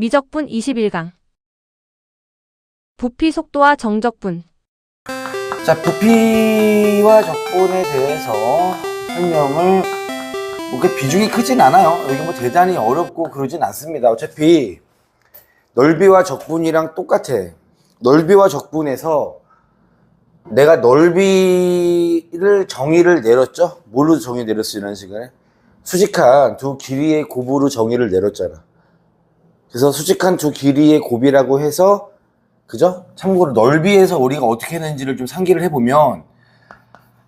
미적분 21강. 부피 속도와 정적분. 자, 부피와 적분에 대해서 설명을 그 비중이 크진 않아요. 여기 뭐 대단히 어렵고 그러진 않습니다. 어차피 넓이와 적분이랑 똑같아. 넓이와 적분에서 내가 넓이를 정의를 내렸죠? 뭘로 정의 내렸어, 이런 시간에? 수직한 두 길이의 곱으로 정의를 내렸잖아. 그래서 수직한 두 길이의 곱이라고 해서, 그죠? 참고로 넓이에서 우리가 어떻게 했는지를 좀 상기를 해보면,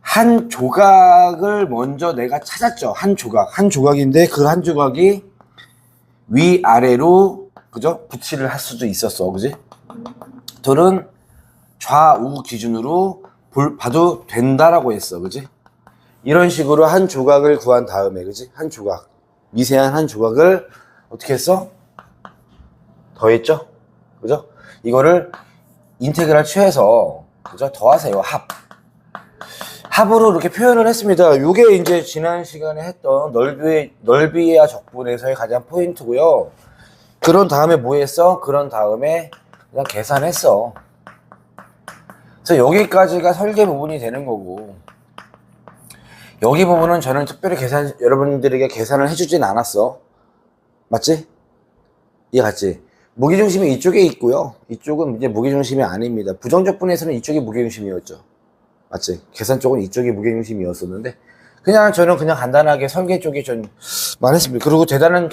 한 조각을 먼저 내가 찾았죠. 한 조각인데 그 한 조각이 위아래로, 그죠? 붙이를 할 수도 있었어. 그지? 둘은 좌우 기준으로 봐도 된다라고 했어. 그지? 이런 식으로 한 조각을 구한 다음에, 그지? 한 조각. 미세한 한 조각을 어떻게 했어? 더했죠? 그죠? 이거를 인테그랄 취해서, 그죠? 더하세요. 합으로 이렇게 표현을 했습니다. 이게 이제 지난 시간에 했던 넓이와 적분에서의 가장 포인트고요. 그런 다음에 뭐 했어? 그런 다음에 그냥 계산했어. 그래서 여기까지가 설계 부분이 되는 거고, 여기 부분은 저는 특별히 여러분들에게 계산을 해주진 않았어. 맞지? 이해 갔지? 무게중심이 이쪽에 있고요. 이쪽은 이제 무게중심이 아닙니다. 부정적분에서는 이쪽이 무게중심이었죠. 맞지? 계산 쪽은 이쪽이 무게중심이었었는데, 그냥 저는 그냥 간단하게 설계 쪽에 좀 말했습니다. 그리고 대단한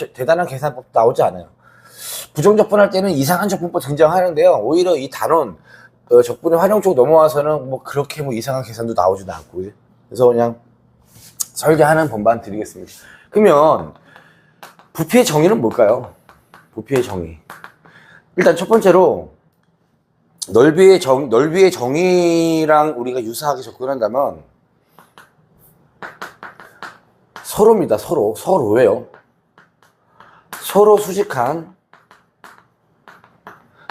계산법 나오지 않아요. 부정적분 할 때는 이상한 적분법 등장하는데요. 오히려 이 단원, 적분의 활용 쪽 넘어와서는 뭐 그렇게 뭐 이상한 계산도 나오지도 않고, 그래서 그냥 설계하는 법만 드리겠습니다. 그러면 부피의 정의는 뭘까요? 부피의 정의. 일단 첫 번째로 넓이의 정의랑 우리가 유사하게 접근한다면 서로입니다. 서로예요. 서로 수직한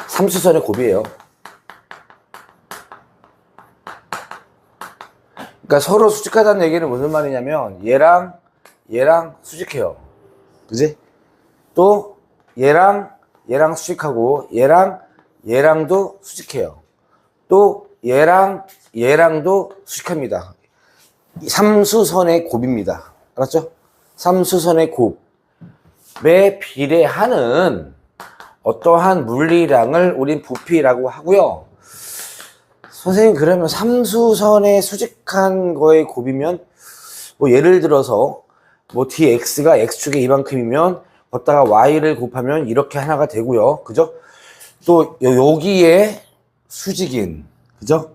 삼수선의 곱이에요. 그러니까 서로 수직하다는 얘기는 무슨 말이냐면 얘랑 수직해요. 그지? 또 얘랑 수직하고 얘랑도 수직해요. 또 얘랑도 수직합니다. 삼수선의 곱입니다. 알았죠? 삼수선의 곱에 비례하는 어떠한 물리량을 우린 부피라고 하고요. 선생님, 그러면 삼수선의 수직한 거의 곱이면 뭐 예를 들어서 뭐 dx가 x축에 이만큼이면 걷다가 y를 곱하면 이렇게 하나가 되고요. 그죠? 또 여기에 수직인, 그죠?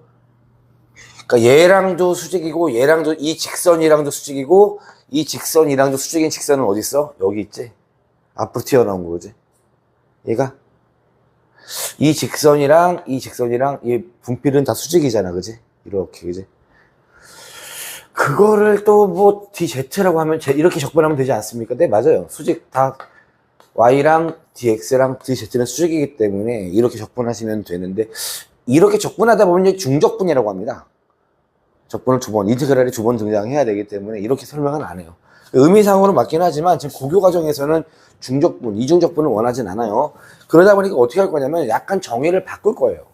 그러니까 얘랑도 수직이고 얘랑도, 이 직선이랑도 수직이고 이 직선이랑도 수직인 직선은 어디 있어? 여기 있지? 앞으로 튀어나온 거지. 얘가 이 직선이랑 이 분필은 다 수직이잖아. 그지? 이렇게, 그지? 그거를 또 뭐 dz라고 하면 이렇게 적분하면 되지 않습니까? 네, 맞아요. 수직 다 y랑 dx랑 dz는 수직이기 때문에 이렇게 적분하시면 되는데, 이렇게 적분하다 보면 이제 중적분이라고 합니다. 적분을 인테그랄이 두 번 등장해야 되기 때문에 이렇게 설명은 안 해요. 의미상으로 맞긴 하지만 지금 고교 과정에서는 중적분, 이중적분을 원하진 않아요. 그러다 보니까 어떻게 할 거냐면 약간 정의를 바꿀 거예요.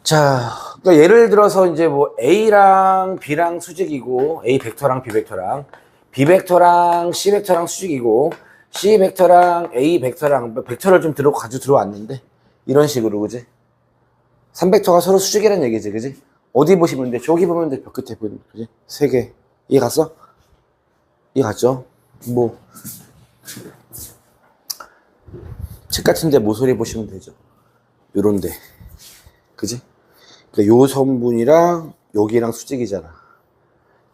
자, 그러니까 예를 들어서 이제 뭐 A랑 B랑 수직이고, A 벡터랑 B 벡터랑, B 벡터랑 C 벡터랑 수직이고, C 벡터랑 A 벡터랑, 벡터를 좀 가지고 들어왔는데, 이런 식으로, 그지? 3벡터가 서로 수직이라는 얘기지, 그지? 어디 보시면 돼? 저기 보면 돼, 벽 끝에 보면, 그지? 3개. 이해 갔어? 이해 갔죠? 뭐, 책 같은데 모서리 보시면 되죠. 요런데. 그지? 그러니까 요 성분이랑 여기랑 수직이잖아.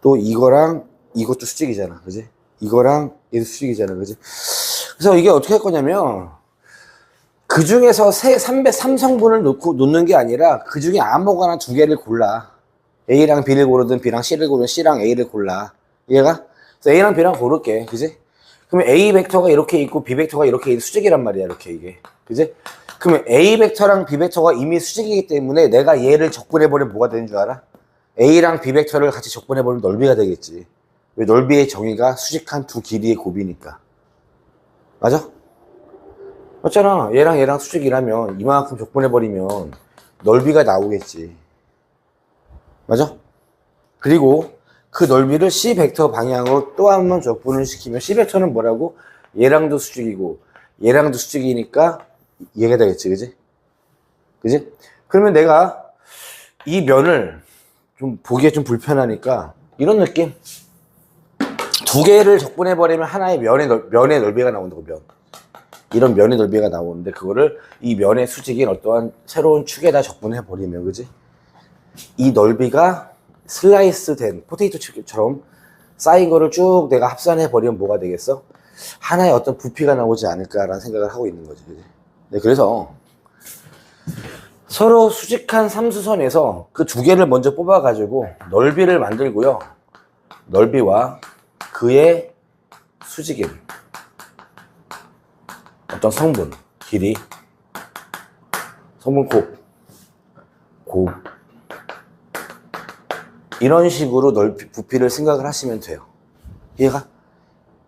또 이거랑 이것도 수직이잖아. 그지? 이거랑 얘도 수직이잖아. 그지? 그래서 이게 어떻게 할 거냐면, 그 중에서 3성분을 놓는 게 아니라 그 중에 아무거나 두 개를 골라. A랑 B를 고르든 B랑 C를 고르든 C랑 A를 골라. 얘가? 그래서 A랑 B랑 고를게. 그지? 그러면 A 벡터가 이렇게 있고 B 벡터가 이렇게 수직이란 말이야. 이렇게 이게. 그지? 그러면 A 벡터랑 B 벡터가 이미 수직이기 때문에 내가 얘를 적분해버리면 뭐가 되는 줄 알아? A랑 B 벡터를 같이 적분해버리면 넓이가 되겠지. 왜? 넓이의 정의가 수직한 두 길이의 곱이니까. 맞아? 맞잖아. 얘랑 수직이라면 이만큼 적분해버리면 넓이가 나오겠지. 맞아? 그리고 그 넓이를 C 벡터 방향으로 또 한 번 적분을 시키면 C 벡터는 뭐라고? 얘랑도 수직이고 얘랑도 수직이니까 얘가 되겠지. 그지? 그지? 그러면 내가 이 면을 좀 보기에 좀 불편하니까 이런 느낌? 두 개를 적분해버리면 하나의 면의 넓이가 나온다고, 면. 이런 면의 넓이가 나오는데 그거를 이 면의 수직인 어떠한 새로운 축에다 적분해버리면, 그지? 이 넓이가 슬라이스 된 포테이토 칩처럼 쌓인 거를 쭉 내가 합산해버리면 뭐가 되겠어? 하나의 어떤 부피가 나오지 않을까라는 생각을 하고 있는 거지. 그지? 네, 그래서 서로 수직한 삼수선에서 그 두 개를 먼저 뽑아가지고 넓이를 만들고요. 넓이와 그의 수직인 어떤 성분, 길이, 성분 곱 이런 식으로 부피를 생각을 하시면 돼요. 이해가?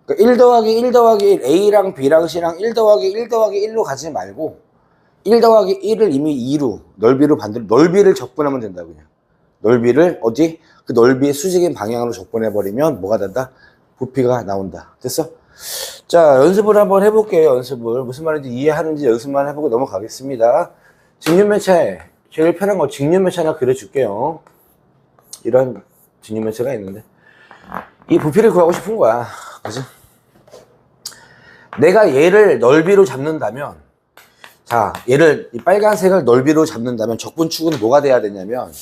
그러니까 1 더하기 1 더하기 1, A랑 B랑 C랑 1 더하기 1 더하기 1로 가지 말고 1 더하기 1을 이미 2로 넓이를 적분하면 된다. 그냥 넓이를 어디? 그 넓이의 수직인 방향으로 적분해버리면 뭐가 된다? 부피가 나온다. 됐어? 자, 연습을 한번 해볼게요. 연습을 무슨 말인지 이해하는지 연습만 해보고 넘어가겠습니다. 직육면체 제일 편한 거 직육면체 하나 그려줄게요. 이런 직육면체가 있는데 이 부피를 구하고 싶은 거야. 그지? 내가 얘를 넓이로 잡는다면, 자, 얘를 이 빨간색을 넓이로 잡는다면 적분축은 뭐가 돼야 되냐면,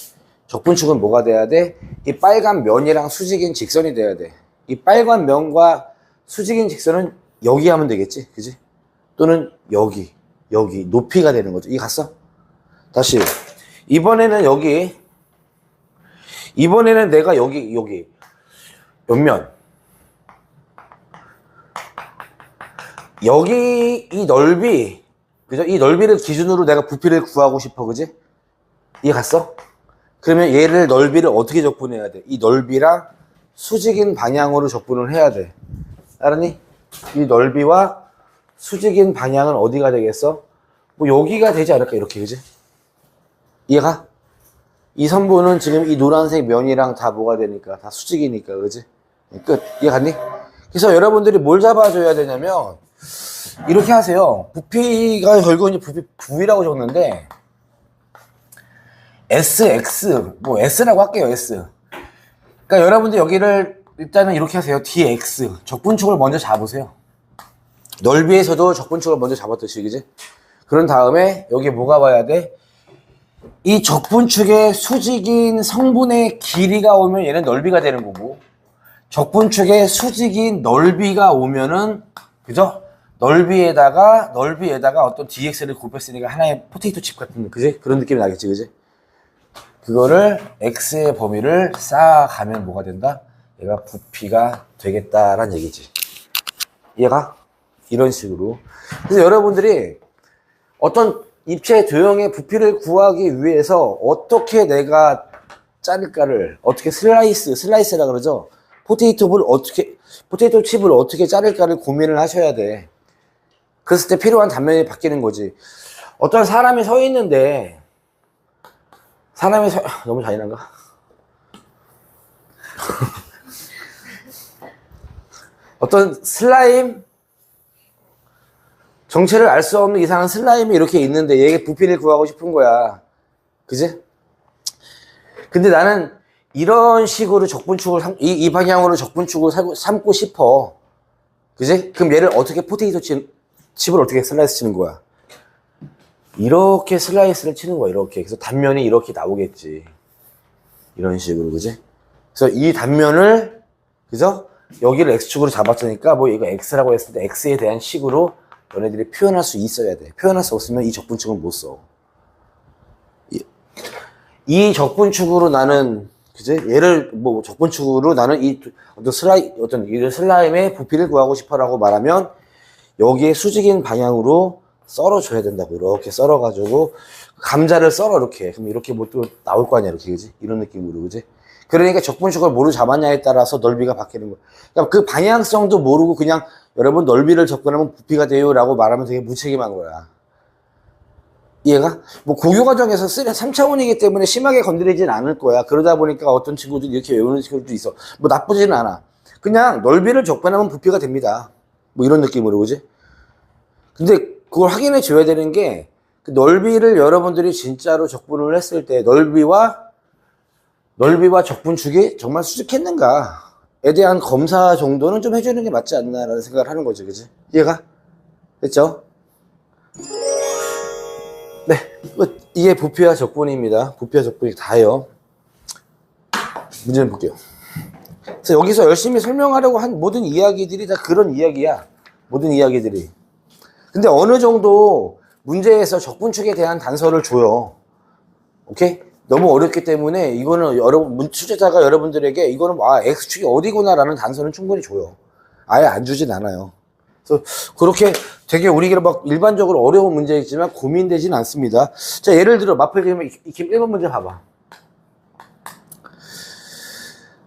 적분축은 뭐가 돼야 돼? 이 빨간 면이랑 수직인 직선이 돼야 돼. 이 빨간 면과 수직인 직선은 여기 하면 되겠지, 그지? 또는 여기 높이가 되는 거죠. 이 갔어? 다시 이번에는 내가 여기 옆면 여기 이 넓이, 그죠? 이 넓이를 기준으로 내가 부피를 구하고 싶어, 그지? 이해 갔어? 그러면 얘를 넓이를 어떻게 적분해야 돼? 이 넓이랑 수직인 방향으로 적분을 해야 돼. 알았니? 이 넓이와 수직인 방향은 어디가 되겠어? 뭐 여기가 되지 않을까, 이렇게, 그지? 이해가? 이 선분은 지금 이 노란색 면이랑 다 뭐가 되니까, 다 수직이니까, 그지? 끝. 이해 갔니? 그래서 여러분들이 뭘 잡아줘야 되냐면 이렇게 하세요. 부피가 결국은 이제 부피 V라고 적는데 SX 뭐 S라고 할게요. S. 그러니까 여러분들 여기를 일단은 이렇게 하세요. DX 적분축을 먼저 잡으세요. 넓이에서도 적분축을 먼저 잡았듯이, 그지? 그런 다음에 여기 뭐가 와야 돼? 이 적분축의 수직인 성분의 길이가 오면 얘는 넓이가 되는 거고, 적분축의 수직인 넓이가 오면은, 그죠? 넓이에다가 어떤 dx를 곱했으니까 하나의 포테이토 칩 같은, 그지? 그런 느낌이 나겠지, 그지? 그거를 x의 범위를 쌓아가면 뭐가 된다? 얘가 부피가 되겠다라는 얘기지. 얘가 이런 식으로. 그래서 여러분들이 어떤 입체 도형의 부피를 구하기 위해서 어떻게 내가 자를까를, 어떻게 슬라이스라 그러죠? 포테이토 칩을 어떻게 자를까를 고민을 하셔야 돼. 그랬을 때 필요한 단면이 바뀌는 거지. 어떤 사람이 서 있는데, 너무 잔인한가? 어떤 슬라임, 정체를 알 수 없는 이상한 슬라임이 이렇게 있는데 얘의 부피를 구하고 싶은 거야. 그지? 근데 나는 이런 식으로 이 방향으로 적분축을 삼고 싶어. 그지? 그럼 얘를 어떻게 포테이토 칩을 어떻게 슬라이스 치는 거야? 이렇게 슬라이스를 치는 거야, 이렇게. 그래서 단면이 이렇게 나오겠지. 이런 식으로, 그지? 그래서 이 단면을, 그죠? 여기를 X축으로 잡았으니까, 뭐 이거 X라고 했을 때 X에 대한 식으로 너네들이 표현할 수 있어야 돼. 표현할 수 없으면 이 적분축은 못 써. 이 적분축으로 나는, 그지? 얘를, 뭐, 적분축으로 나는 어떤 슬라임의 부피를 구하고 싶어라고 말하면, 여기에 수직인 방향으로 썰어줘야 된다고. 이렇게 썰어가지고, 감자를 썰어, 이렇게. 그럼 이렇게 뭐 또 나올 거 아니야, 이렇게, 그지? 이런 느낌으로, 그지? 그러니까 적분축을 뭐로 잡았냐에 따라서 넓이가 바뀌는 거야. 그러니까 그 방향성도 모르고 그냥 여러분 넓이를 접근하면 부피가 돼요라고 말하면 되게 무책임한 거야. 이해가? 뭐 고교 과정에서 3차원이기 때문에 심하게 건드리진 않을 거야. 그러다 보니까 어떤 친구들이 이렇게 외우는 친구들도 있어. 뭐 나쁘지는 않아. 그냥 넓이를 접근하면 부피가 됩니다. 뭐 이런 느낌으로, 그지? 근데 그걸 확인해 줘야 되는 게, 그 넓이를 여러분들이 진짜로 적분을 했을 때 넓이와 적분축이 정말 수직했는가에 대한 검사 정도는 좀 해주는 게 맞지 않나라는 생각을 하는 거지, 그지? 이해가? 됐죠? 네, 이게 부피와 적분입니다. 부피와 적분이 다예요. 문제는 볼게요. 그래서 여기서 열심히 설명하려고 한 모든 이야기들이 다 그런 이야기야. 모든 이야기들이. 근데 어느 정도 문제에서 적분축에 대한 단서를 줘요. 오케이? 너무 어렵기 때문에 이거는 수제자가 여러분들에게 이거는 X축이 어디구나라는 단서는 충분히 줘요. 아예 안 주진 않아요. 그래서 그렇게 되게 우리가 막 일반적으로 어려운 문제이지만 고민되진 않습니다. 자, 예를 들어 마플 그림에 1번 문제 봐봐.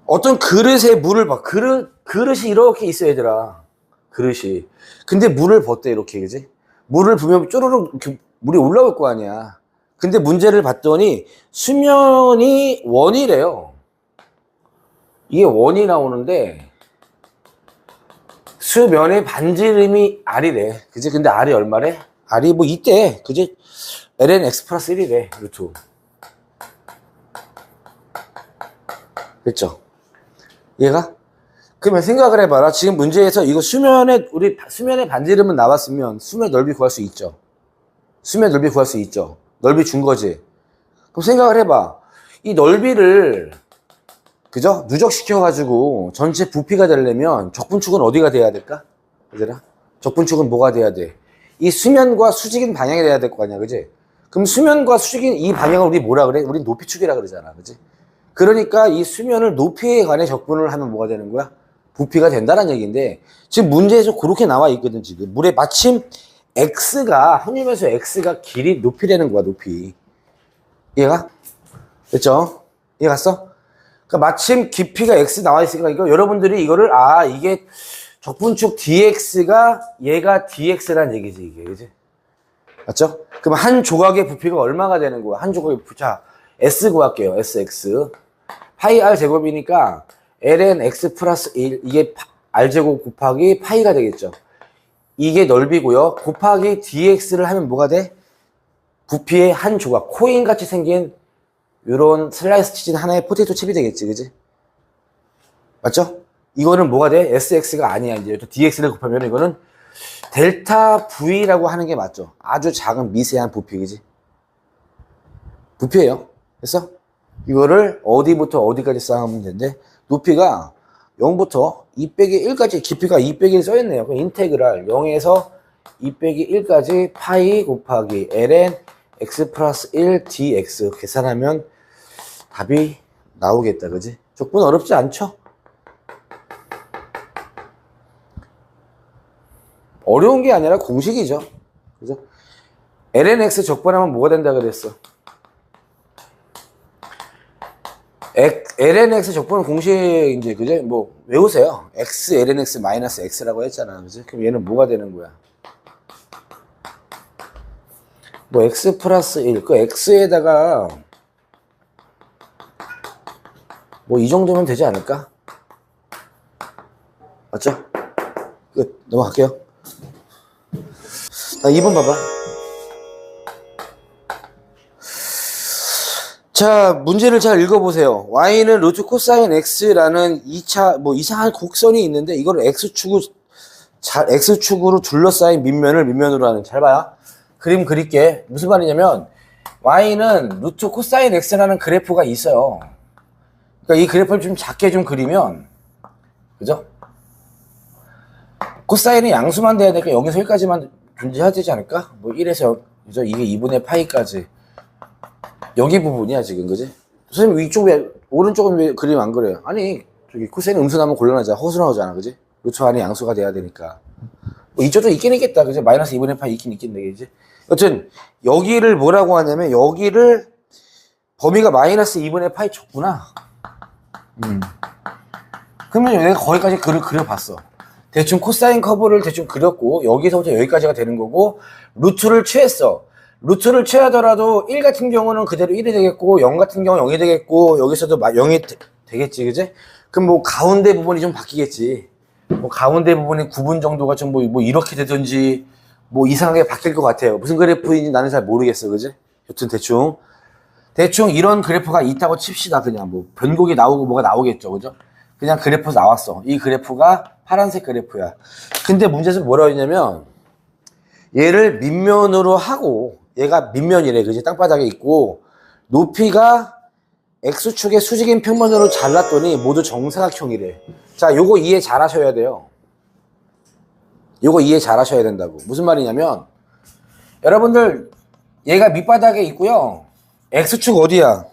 어떤 그릇에 물을 봐. 그릇이 이렇게 있어, 얘들아. 그릇이. 근데 물을 붓대, 이렇게, 그지? 물을 부으면 쪼르륵 이렇게 물이 올라올 거 아니야. 근데 문제를 봤더니 수면이 원이래요. 이게 원이 나오는데 수면의 반지름이 R이래. 그지? 근데 R이 얼마래? R이 뭐 이때, 그지? ln x 플러스 1이래. 루트. 됐죠? 얘가? 그러면 생각을 해봐라. 지금 문제에서 이거 우리 수면의 반지름은 나왔으면 수면 넓이 구할 수 있죠. 수면 넓이 구할 수 있죠. 넓이 준 거지. 그럼 생각을 해봐. 이 넓이를, 그죠? 누적시켜가지고 전체 부피가 되려면 적분축은 어디가 돼야 될까? 얘들아? 적분축은 뭐가 돼야 돼? 이 수면과 수직인 방향이 돼야 될 거 아니야, 그지? 그럼 수면과 수직인 이 방향을 우리 뭐라 그래? 우리 높이축이라 그러잖아, 그지? 그러니까 이 수면을 높이에 관해 적분을 하면 뭐가 되는 거야? 부피가 된다는 얘기인데, 지금 문제에서 그렇게 나와 있거든, 지금. 물에 마침 흔히면서 X가 길이 높이라는 거야, 높이. 이해가? 됐죠? 이해 갔어? 그러니까 마침 깊이가 X 나와 있으니까 여러분들이 이거를, 이게 적분축 DX가 얘가 DX라는 얘기지, 이게. 그지? 맞죠? 그럼 한 조각의 부피가 얼마가 되는 거야? 한 조각의 부피. 자, S 구할게요. SX. 파이 R 제곱이니까 ln x 플러스 1, 이게 R제곱 곱하기 파이가 되겠죠. 이게 넓이고요. 곱하기 dx를 하면 뭐가 돼? 부피의 한 조각, 코인같이 생긴 요런 슬라이스 치킨 하나의 포테이토 칩이 되겠지, 그지? 맞죠? 이거는 뭐가 돼? sx가 아니야. 이제 또 dx를 곱하면 이거는 델타 v라고 하는 게 맞죠. 아주 작은 미세한 부피, 그지? 부피예요. 됐어? 이거를 어디부터 어디까지 쌓으면 되는데, 높이가 0부터 2 빼기 1까지, 깊이가 2 빼기 1 써있네요. 그럼 인테그랄 0에서 2 빼기 1까지 파이 곱하기 ln x 플러스 1 dx 계산하면 답이 나오겠다, 그지? 적분 어렵지 않죠? 어려운 게 아니라 공식이죠. 그죠? ln x 적분하면 뭐가 된다 그랬어? ln x 적분은 공식, 이제, 그죠? 뭐, 외우세요. x ln x 마이너스 x라고 했잖아. 그죠? 그럼 얘는 뭐가 되는 거야? 뭐, x 플러스 1. 그 x에다가, 뭐, 이 정도면 되지 않을까? 맞죠? 끝. 넘어갈게요. 자, 2번 봐봐. 자, 문제를 잘 읽어보세요. y는 루트 코사인 x라는 2차, 뭐, 이상한 곡선이 있는데, 이걸 x축으로 둘러싸인 밑면으로 하는. 잘 봐요. 그림 그릴게. 무슨 말이냐면, y는 루트 코사인 x라는 그래프가 있어요. 그러니까 이 그래프를 좀 작게 좀 그리면, 그죠? 코사인이 양수만 돼야 되니까 여기서 1까지만 존재해야 되지 않을까? 뭐 1에서, 그죠? 이게 2분의 파이까지. 여기 부분이야, 지금, 그지? 선생님, 이쪽에, 오른쪽은 왜 그림 안 그래요? 아니, 저기, 코사인 음수나면 곤란하잖아. 허수 나오잖아, 그지? 루트 안에 양수가 돼야 되니까. 뭐, 이쪽도 있긴 있겠다, 그지? 마이너스 2분의 파이 있긴 있겠네, 그지? 여튼, 여기를 뭐라고 하냐면, 여기를, 범위가 마이너스 2분의 파이 쳤구나. 그러면 내가 거기까지 글을 그려봤어. 대충 코사인 커브를 대충 그렸고 여기서부터 여기까지가 되는 거고 루트를 취했어. 루트를 취하더라도 1 같은 경우는 그대로 1이 되겠고 0 같은 경우는 0이 되겠고 여기서도 0이 되겠지, 그지? 그럼 뭐 가운데 부분이 좀 바뀌겠지. 뭐 가운데 부분이 9분 정도가 좀 뭐 이렇게 되든지 뭐 이상하게 바뀔 것 같아요. 무슨 그래프인지 나는 잘 모르겠어, 그지? 여튼 대충 이런 그래프가 있다고 칩시다. 그냥 뭐 변곡이 나오고 뭐가 나오겠죠, 그죠? 그냥 그래프 나왔어. 이 그래프가 파란색 그래프야. 근데 문제에서 뭐라고 했냐면 얘를 밑면으로 하고 얘가 밑면이래, 그지? 땅바닥에 있고 높이가 X축의 수직인 평면으로 잘랐더니 모두 정사각형이래. 자, 요거 이해 잘 하셔야 돼요. 요거 이해 잘 하셔야 된다고. 무슨 말이냐면 여러분들 얘가 밑바닥에 있고요. X축 어디야?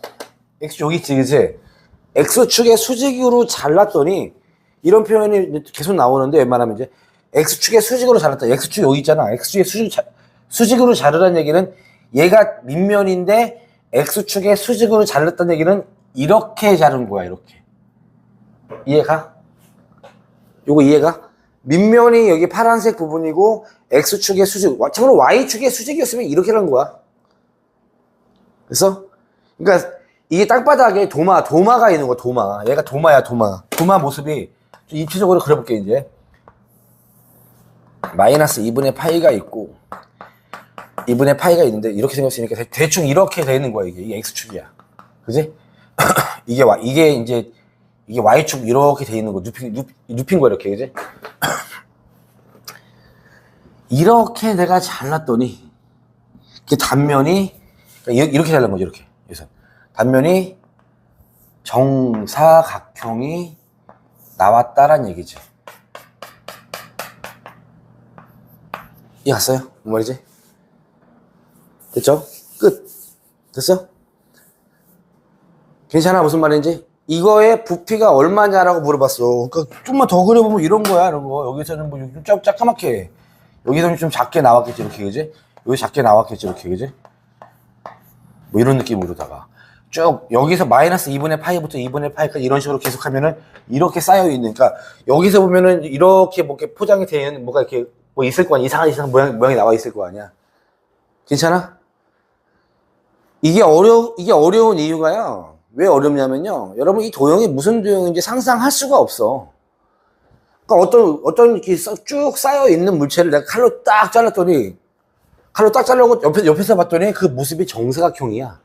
X축 여기 있지, 그지? X축의 수직으로 잘랐더니 이런 표현이 계속 나오는데 웬만하면 이제 X축의 수직으로 잘랐다. X축 여기 있잖아. X축의 수직으로 자르라는 얘기는 얘가 밑면인데 X축의 수직으로 잘랐다는 얘기는 이렇게 자른 거야. 이렇게. 이해가? 요거 이해가? 밑면이 여기 파란색 부분이고 X축의 수직, 참고로 Y축의 수직이었으면 이렇게 한 거야. 그래서 그러니까 이게 땅바닥에 도마가 있는 거야. 도마. 얘가 도마야, 도마. 도마 모습이 입체적으로 그려볼게. 이제 마이너스 2분의 파이가 있고 2분의 파이가 있는데 이렇게 생겼으니까 대충 이렇게 되는 거야. 이게 X축이야. 그지? 이게 이제 이게 Y축 이렇게 돼 있는 거 눕힌 거 이렇게, 그지? 이렇게 내가 잘랐더니 이게 단면이 이렇게 잘란 거죠. 이렇게. 그래서 단면이 정사각형이 나왔다란 얘기지. 이해갔어요? 뭔 말이지? 됐죠? 끝. 됐어? 괜찮아? 무슨 말인지? 이거의 부피가 얼마냐라고 물어봤어. 그러니까 좀만 더 그려보면 이런 거야, 이런 거. 여기서는 뭐 좀 짜까맣게 해. 여기서는 좀 작게 나왔겠지, 이렇게, 그지? 여기 작게 나왔겠지, 이렇게, 그지? 뭐 이런 느낌으로다가. 쭉, 여기서 마이너스 2분의 파이부터 2분의 파이까지 이런 식으로 계속 하면은 이렇게 쌓여있는. 그러니까 여기서 보면은 이렇게 뭐 이렇게 포장이 되는 뭐가 이렇게 뭐 있을 거 아니야. 이상한 모양이 나와 있을 거 아니야. 괜찮아? 이게 어려운 이유가요. 왜 어렵냐면요. 여러분 이 도형이 무슨 도형인지 상상할 수가 없어. 그러니까 어떤 이렇게 쭉 쌓여 있는 물체를 내가 칼로 딱 잘랐더니 칼로 딱 잘라고 옆에서 봤더니 그 모습이 정사각형이야.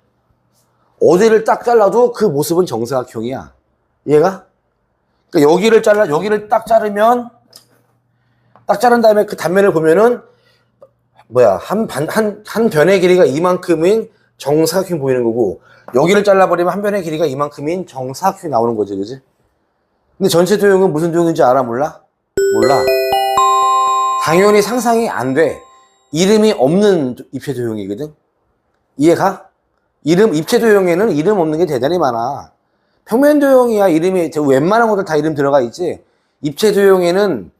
어디를 딱 잘라도 그 모습은 정사각형이야. 이해가? 그러니까 여기를 딱 자르면 딱 자른 다음에 그 단면을 보면은 뭐야 한 변의 길이가 이만큼인 정사각형이 보이는 거고 여기를 잘라버리면 한 변의 길이가 이만큼인 정사각형이 나오는 거지, 그지? 근데 전체 도형은 무슨 도형인지 알아? 몰라? 당연히 상상이 안 돼. 이름이 없는 입체 도형이거든. 이해가? 입체 도형에는 이름 없는 게 대단히 많아. 평면 도형이야 이름이 웬만한 것들 다 이름 들어가 있지. 입체 도형에는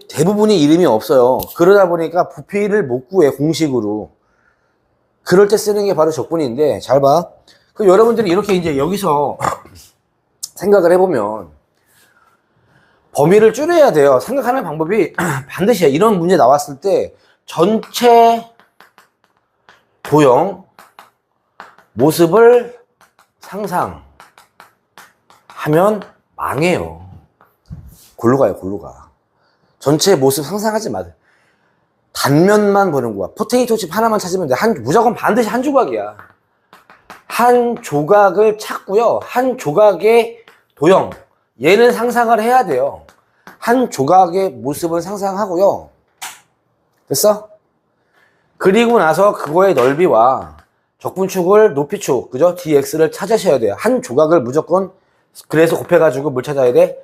대부분이 이름이 없어요. 그러다 보니까 부피를 못 구해 공식으로. 그럴 때 쓰는 게 바로 적분인데 잘 봐. 그 여러분들이 이렇게 이제 여기서 생각을 해보면 범위를 줄여야 돼요. 생각하는 방법이 반드시 이런 문제 나왔을 때 전체 도형 모습을 상상하면 망해요. 골로 가요, 골로 가. 전체 모습 상상하지 마세요. 단면만 보는 거야. 포테이토 칩 하나만 찾으면 돼. 무조건 반드시 한 조각이야. 한 조각을 찾고요. 한 조각의 도형. 얘는 상상을 해야 돼요. 한 조각의 모습을 상상하고요. 됐어? 그리고 나서 그거의 넓이와 적분축을 높이축, 그죠? dx를 찾으셔야 돼요. 한 조각을 무조건 그래서 곱해가지고 뭘 찾아야 돼?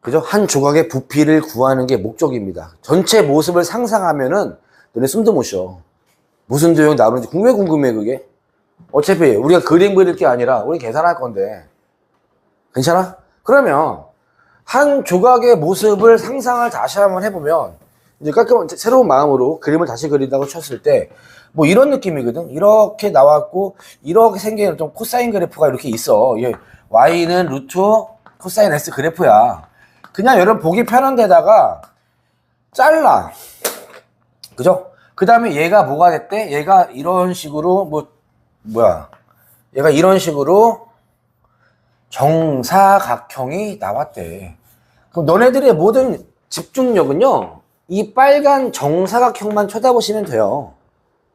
그죠? 한 조각의 부피를 구하는 게 목적입니다. 전체 모습을 상상하면은 너네 숨도 못 쉬어. 무슨 도형이 나오는지 궁금해 그게. 어차피 우리가 그림 그릴 게 아니라 우리 계산할 건데. 괜찮아? 그러면 한 조각의 모습을 상상을 다시 한번 해보면 이제 깔끔한 새로운 마음으로 그림을 다시 그린다고 쳤을 때 뭐 이런 느낌이거든. 이렇게 나왔고 이렇게 생긴 어떤 코사인 그래프가 이렇게 있어. y는 루트 코사인 S 그래프야. 그냥 여러분 보기 편한 데다가 잘라. 그죠? 그 다음에 얘가 뭐가 됐대? 얘가 이런 식으로 얘가 이런 식으로 정사각형이 나왔대. 그럼 너네들의 모든 집중력은요, 이 빨간 정사각형만 쳐다보시면 돼요.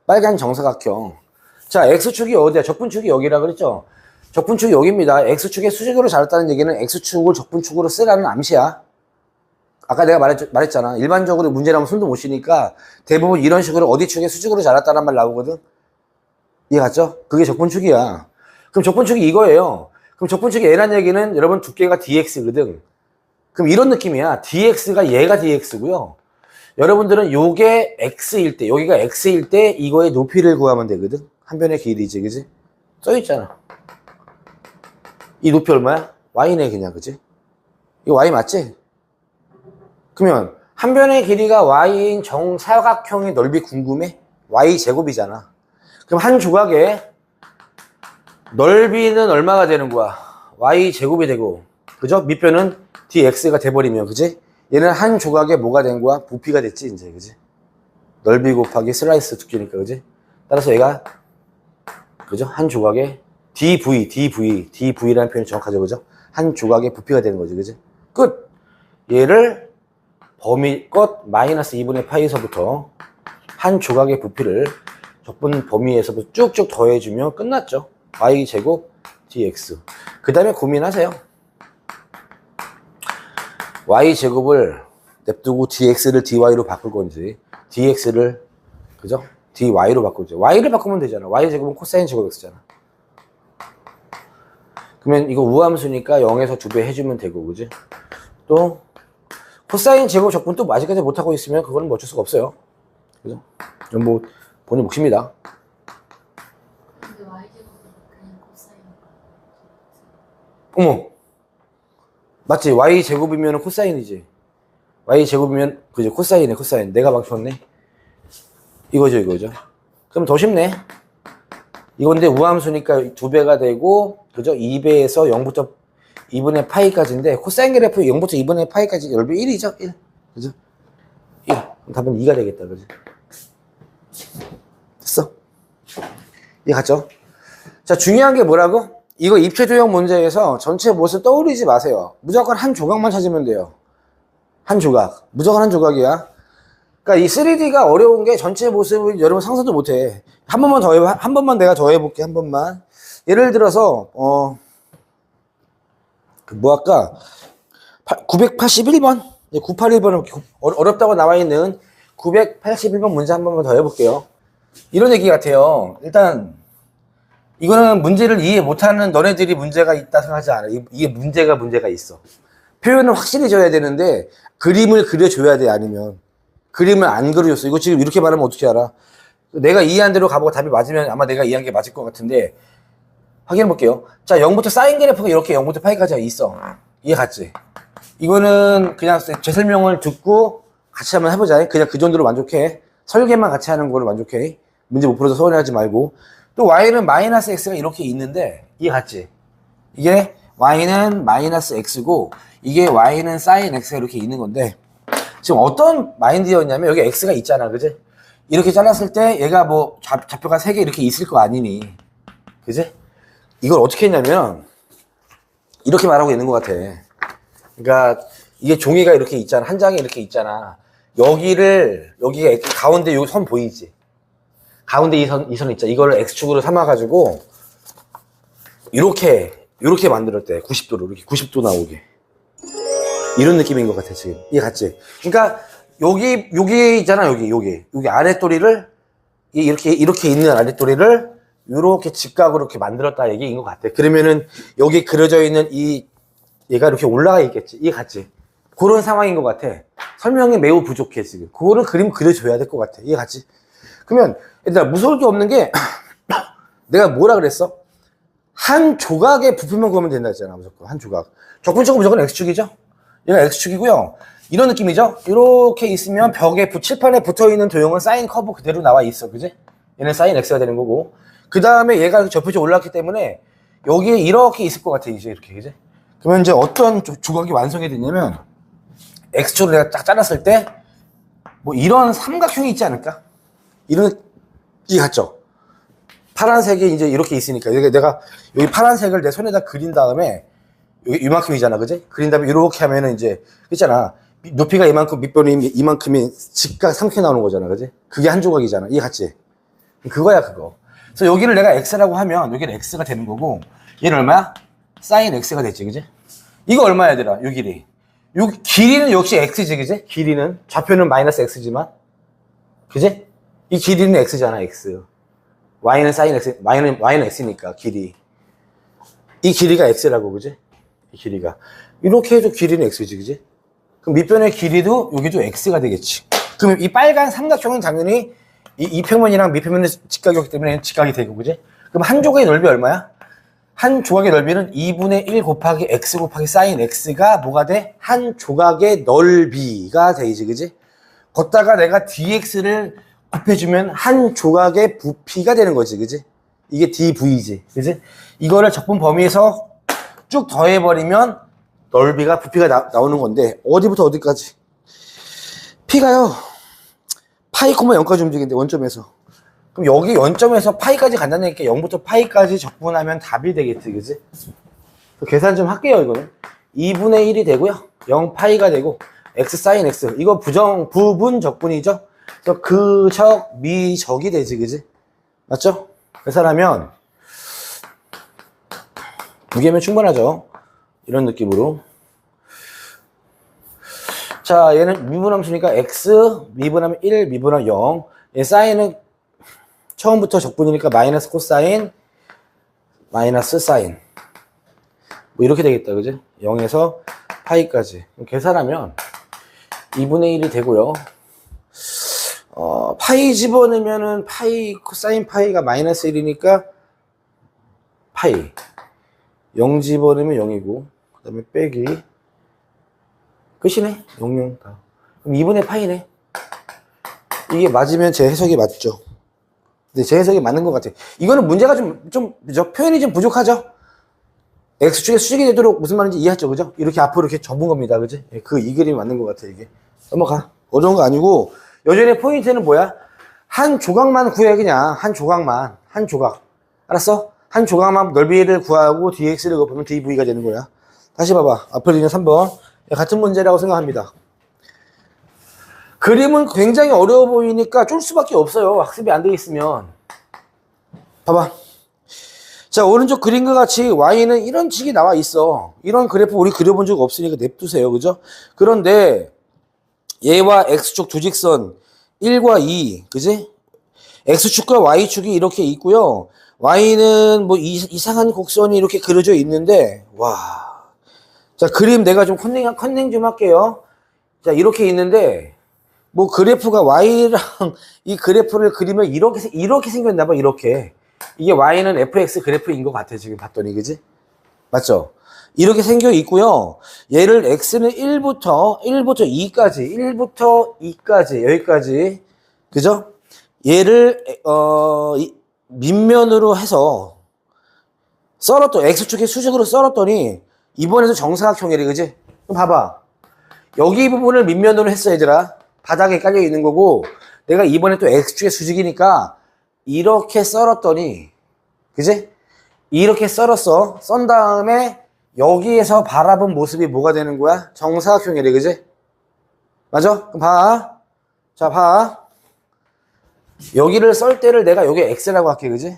빨간 정사각형. 자, X축이 어디야? 적분축이 여기라 그랬죠? 적분축이 여기입니다. X축의 수직으로 잘했다는 얘기는 X축을 적분축으로 쓰라는 암시야. 아까 내가 말했잖아. 일반적으로 문제 나오면 손도 못 쉬니까 대부분 이런 식으로 어디 축에 수직으로 잘했다는 말 나오거든? 이해 갔죠? 그게 적분축이야. 그럼 적분축이 이거예요. 그럼 적분축이 A라는 얘기는 여러분 두께가 dx거든. 그럼 이런 느낌이야. dx가 얘가 dx고요. 여러분들은 요게 x일 때, 여기가 x일 때 이거의 높이를 구하면 되거든. 한 변의 길이지, 그지? 써있잖아. 이 높이 얼마야? y네 그냥, 그지? 이거 y 맞지? 그러면 한 변의 길이가 y인 정사각형의 넓이 궁금해? y 제곱이잖아. 그럼 한 조각의 넓이는 얼마가 되는 거야? y 제곱이 되고, 그죠? 밑변은 dx가 돼버리면, 그지? 얘는 한 조각에 뭐가 된 거야? 부피가 됐지, 이제, 그지? 넓이 곱하기 슬라이스 두께니까, 그지? 따라서 얘가, 그죠? 한 조각에 dv라는 표현이 정확하죠, 그죠? 한 조각의 부피가 되는 거지, 그지? 끝! 얘를 범위껏 마이너스 2분의 파이에서부터 한 조각의 부피를 적분 범위에서부터 쭉쭉 더해주면 끝났죠. y제곱 dx. 그 다음에 고민하세요. y제곱을 냅두고 dx를 dy로 바꿀 건지, dx를, 그죠? dy로 바꿀 건지. y를 바꾸면 되잖아. y제곱은 코사인 제곱 x잖아. 그러면 이거 우함수니까 0에서 2배 해주면 되고, 그지? 또, 코사인 제곱 적분 또 아직까지 못하고 있으면 그거는 뭐 어쩔 수가 없어요. 그죠? 이건 뭐, 본인 몫입니다. 근데 y제곱은 그냥 코사인. 어머! 맞지? y제곱이면 코사인이지. y제곱이면, 그죠? 코사인이네, 코사인. 내가 망쳤네. 이거죠. 그럼 더 쉽네. 이건데 우함수니까 2배가 되고, 그죠? 2배에서 0부터 2분의 파이까지인데, 코사인 그래프 0부터 2분의 파이까지 넓이 1이죠? 1. 그죠? 1. 그럼 답은 2가 되겠다. 그죠? 됐어? 이해 갔죠? 자, 중요한 게 뭐라고? 이거 입체도형 문제에서 전체 모습 떠올리지 마세요. 무조건 한 조각만 찾으면 돼요. 한 조각. 무조건 한 조각이야. 그러니까 이 3D가 어려운 게 전체 모습을 여러분 상상도 못 해. 한 번만 내가 더 해볼게, 한 번만. 예를 들어서, 뭐 할까? 981번? 981번, 어렵다고 나와 있는 981번 문제 한 번만 더 해볼게요. 이런 얘기 같아요. 일단, 이거는 문제를 이해 못하는 너네들이 문제가 있다 생각하지 않아. 이게 문제가 있어. 표현을 확실히 줘야 되는데, 그림을 그려줘야 돼, 아니면. 그림을 안 그려줬어. 이거 지금 이렇게 말하면 어떻게 알아? 내가 이해한 대로 가보고 답이 맞으면 아마 내가 이해한 게 맞을 것 같은데, 확인해 볼게요. 자, 0부터 사인 그래프가 이렇게 0부터 파이까지 있어. 이해 갔지? 이거는 그냥 제 설명을 듣고 같이 한번 해보자. 그냥 그 정도로 만족해. 설계만 같이 하는 거로 만족해. 문제 못 풀어서 서운해하지 말고. 또 y는 마이너스 x가 이렇게 있는데, 이해 갔지? 이게 y는 마이너스 x고, 이게 y는 사인 x가 이렇게 있는 건데, 지금 어떤 마인드였냐면, 여기 x가 있잖아, 그지? 이렇게 잘랐을 때 얘가 뭐 좌표가 3개 이렇게 있을 거 아니니, 그지? 이걸 어떻게 했냐면 이렇게 말하고 있는 것 같아. 그러니까 이게 종이가 이렇게 있잖아. 한 장에 이렇게 있잖아. 여기가 가운데 요 선 보이지? 가운데 이 선 있잖아. 이거를 X축으로 삼아가지고 이렇게 만들었대. 90도로 이렇게 90도 나오게. 이런 느낌인 것 같아 지금. 이해 갔지? 그러니까 여기 있잖아. 여기 아랫도리를 이렇게 있는 아랫도리를 이렇게 직각으로 이렇게 만들었다 얘기인 것 같아. 그러면은 여기 그려져 있는 얘가 이렇게 올라가 있겠지. 이해 갔지? 그런 상황인 것 같아. 설명이 매우 부족해 지금. 그거를 그림 그려줘야 될 것 같아. 이해 갔지? 그러면 얘들아 무서울 게 없는 게 내가 뭐라 그랬어? 한 조각의 부피만 구하면 된다 했잖아. 무조건 한 조각. 적분축은 무조건 X축이죠? 얘가 X축이고요. 이런 느낌이죠? 이렇게 있으면 벽에 칠판에 붙어있는 도형은 사인 커브 그대로 나와 있어. 그지? 얘는 사인 X가 되는 거고. 그 다음에 얘가 접혀져 올라왔기 때문에 여기에 이렇게 있을 것 같아, 이제 이렇게, 그지? 그러면 이제 어떤 조각이 완성이 됐냐면, X축을 내가 딱 잘랐을 때, 뭐 이런 삼각형이 있지 않을까? 이런, 이 같죠? 파란색이 이제 이렇게 있으니까, 내가 여기 파란색을 내 손에다 그린 다음에, 여기 이만큼이잖아, 그지? 그린 다음에 이렇게 하면은 이제, 있잖아. 높이가 이만큼, 밑변이 이만큼이 직각 삼각형이 나오는 거잖아, 그지? 그게 한 조각이잖아. 이해 갔지? 그거야, 그거. 그래서 여기를 내가 X라고 하면, 여기는 X가 되는 거고, 얘는 얼마야? 사인 X가 됐지, 그지? 이거 얼마야, 얘들아? 요 길이. 요 길이는 역시 X지, 그지? 길이는. 좌표는 마이너스 X지만. 그지? 이 길이는 X잖아, X. Y는 사인 X, Y는 X니까, 길이. 이 길이가 X라고, 그지? 이 길이가. 이렇게 해도 길이는 X지, 그지? 그럼 밑변의 길이도 여기도 X가 되겠지. 그럼 이 빨간 삼각형은 당연히 이 평면이랑 밑평면의 직각이기 때문에 직각이 되고, 그지? 그럼 한 조각의 넓이 얼마야? 한 조각의 넓이는 2분의 1 곱하기 X 곱하기 사인 X가 뭐가 돼? 한 조각의 넓이가 되지, 그지? 걷다가 내가 dx를 곱해주면 한 조각의 부피가 되는 거지, 그지? 이게 dv지, 그지? 이거를 적분 범위에서 쭉 더해버리면 넓이가, 부피가 나오는 건데, 어디부터 어디까지? p가요, 파이, 0까지 움직이는데, 원점에서. 그럼 여기 원점에서 파이까지 간다니까 0부터 파이까지 적분하면 답이 되겠지, 그지? 계산 좀 할게요, 이거는. 2분의 1이 되고요. 0파이가 되고, x 사인 x. 이거 부분 적분이죠? 그래서 그 적, 미 적이 되지, 그지? 맞죠? 계산하면, 2개면 충분하죠? 이런 느낌으로. 자, 얘는 미분함수니까 x, 미분하면 1, 미분하면 0. 얘 사인은 처음부터 적분이니까 마이너스 코사인, 마이너스 사인. 뭐 이렇게 되겠다, 그지? 0에서 파이까지. 계산하면 2분의 1이 되고요. 파이 집어넣으면은 파이, 코사인 파이가 마이너스 1이니까 파이. 0 집어넣으면 0이고, 그 다음에 빼기. 끝이네? 0, 0 다. 그럼 2분의 파이네. 이게 맞으면 제 해석이 맞죠? 근데 제 해석이 맞는 것 같아. 이거는 문제가 표현이 좀 부족하죠? X축에 수직이 되도록 무슨 말인지 이해하죠, 그죠? 이렇게 앞으로 이렇게 접은 겁니다, 그지? 이 그림이 맞는 것 같아, 이게. 넘어가. 어려운 거 아니고, 여전히 포인트는 뭐야? 한 조각만 구해, 그냥. 한 조각만. 한 조각. 알았어? 한 조각만 넓이를 구하고 dx를 곱하면 dv가 되는 거야. 다시 봐봐. 앞으로 있는 3번. 같은 문제라고 생각합니다. 그림은 굉장히 어려워 보이니까 쫄 수밖에 없어요. 학습이 안 돼 있으면. 봐봐. 자, 오른쪽 그림과 같이 y는 이런 식이 나와 있어. 이런 그래프 우리 그려본 적 없으니까 냅두세요. 그죠? 그런데 얘와 x축 두 직선 1과 2, 그지? x축과 y축이 이렇게 있고요. y는 뭐 이상한 곡선이 이렇게 그려져 있는데, 와. 자, 그림 내가 좀 컨닝 좀 할게요. 자, 이렇게 있는데, 뭐 그래프가 y랑 이 그래프를 그리면 이렇게 생겼나 봐, 이렇게. 이게 y는 fx 그래프인 것 같아, 지금 봤더니, 그지? 맞죠? 이렇게 생겨 있고요. 얘를 x는 1부터 2까지, 여기까지. 그죠? 얘를, 밑면으로 해서 x축의 수직으로 썰었더니, 이번에도 정사각형이래, 그지? 그럼 봐봐. 여기 부분을 밑면으로 했어, 얘들아. 바닥에 깔려 있는 거고, 내가 이번에 또 x축의 수직이니까, 이렇게 썰었더니, 그지? 이렇게 썰었어. 썬 다음에, 여기에서 바라본 모습이 뭐가 되는 거야? 정사각형이래, 그지? 맞아? 그럼 봐. 자, 봐. 여기를 썰 때를 내가 여기 x라고 할게, 그지?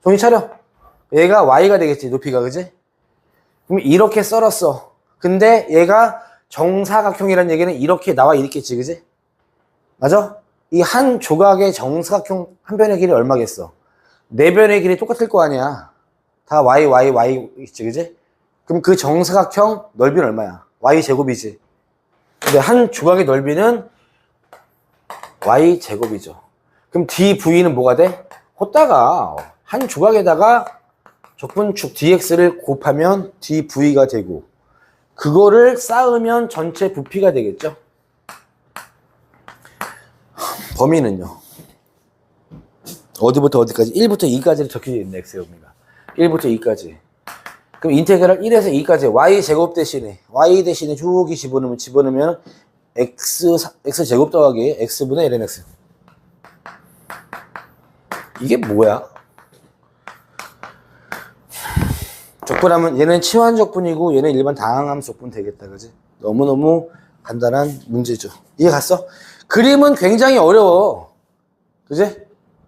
정신 차려. 얘가 y가 되겠지, 높이가, 그지? 그럼 이렇게 썰었어. 근데 얘가 정사각형이라는 얘기는 이렇게 나와 있겠지, 그지? 맞아? 이 한 조각의 정사각형 한 변의 길이 얼마겠어? 네 변의 길이 똑같을 거 아니야. 다 y 있지, 그지? 그럼 그 정사각형 넓이는 얼마야? y 제곱이지. 근데 한 조각의 넓이는 y 제곱이죠. 그럼 dv는 뭐가 돼? 호다가 한 조각에다가 적분축 dx를 곱하면 dv가 되고, 그거를 쌓으면 전체 부피가 되겠죠? 범위는요. 어디부터 어디까지? 1부터 2까지를 적혀져 있는 x의 범위가. 1부터 2까지. 그럼 인테그랄 1에서 2까지 y제곱 대신에 y 대신에 저기 집어넣으면 x제곱 더하기 x분의 lnx. 이게 뭐야? 적분하면 얘는 치환 적분이고 얘는 일반 다항함 적분 되겠다. 그지? 너무너무 간단한 문제죠. 이해 갔어? 그림은 굉장히 어려워. 그지?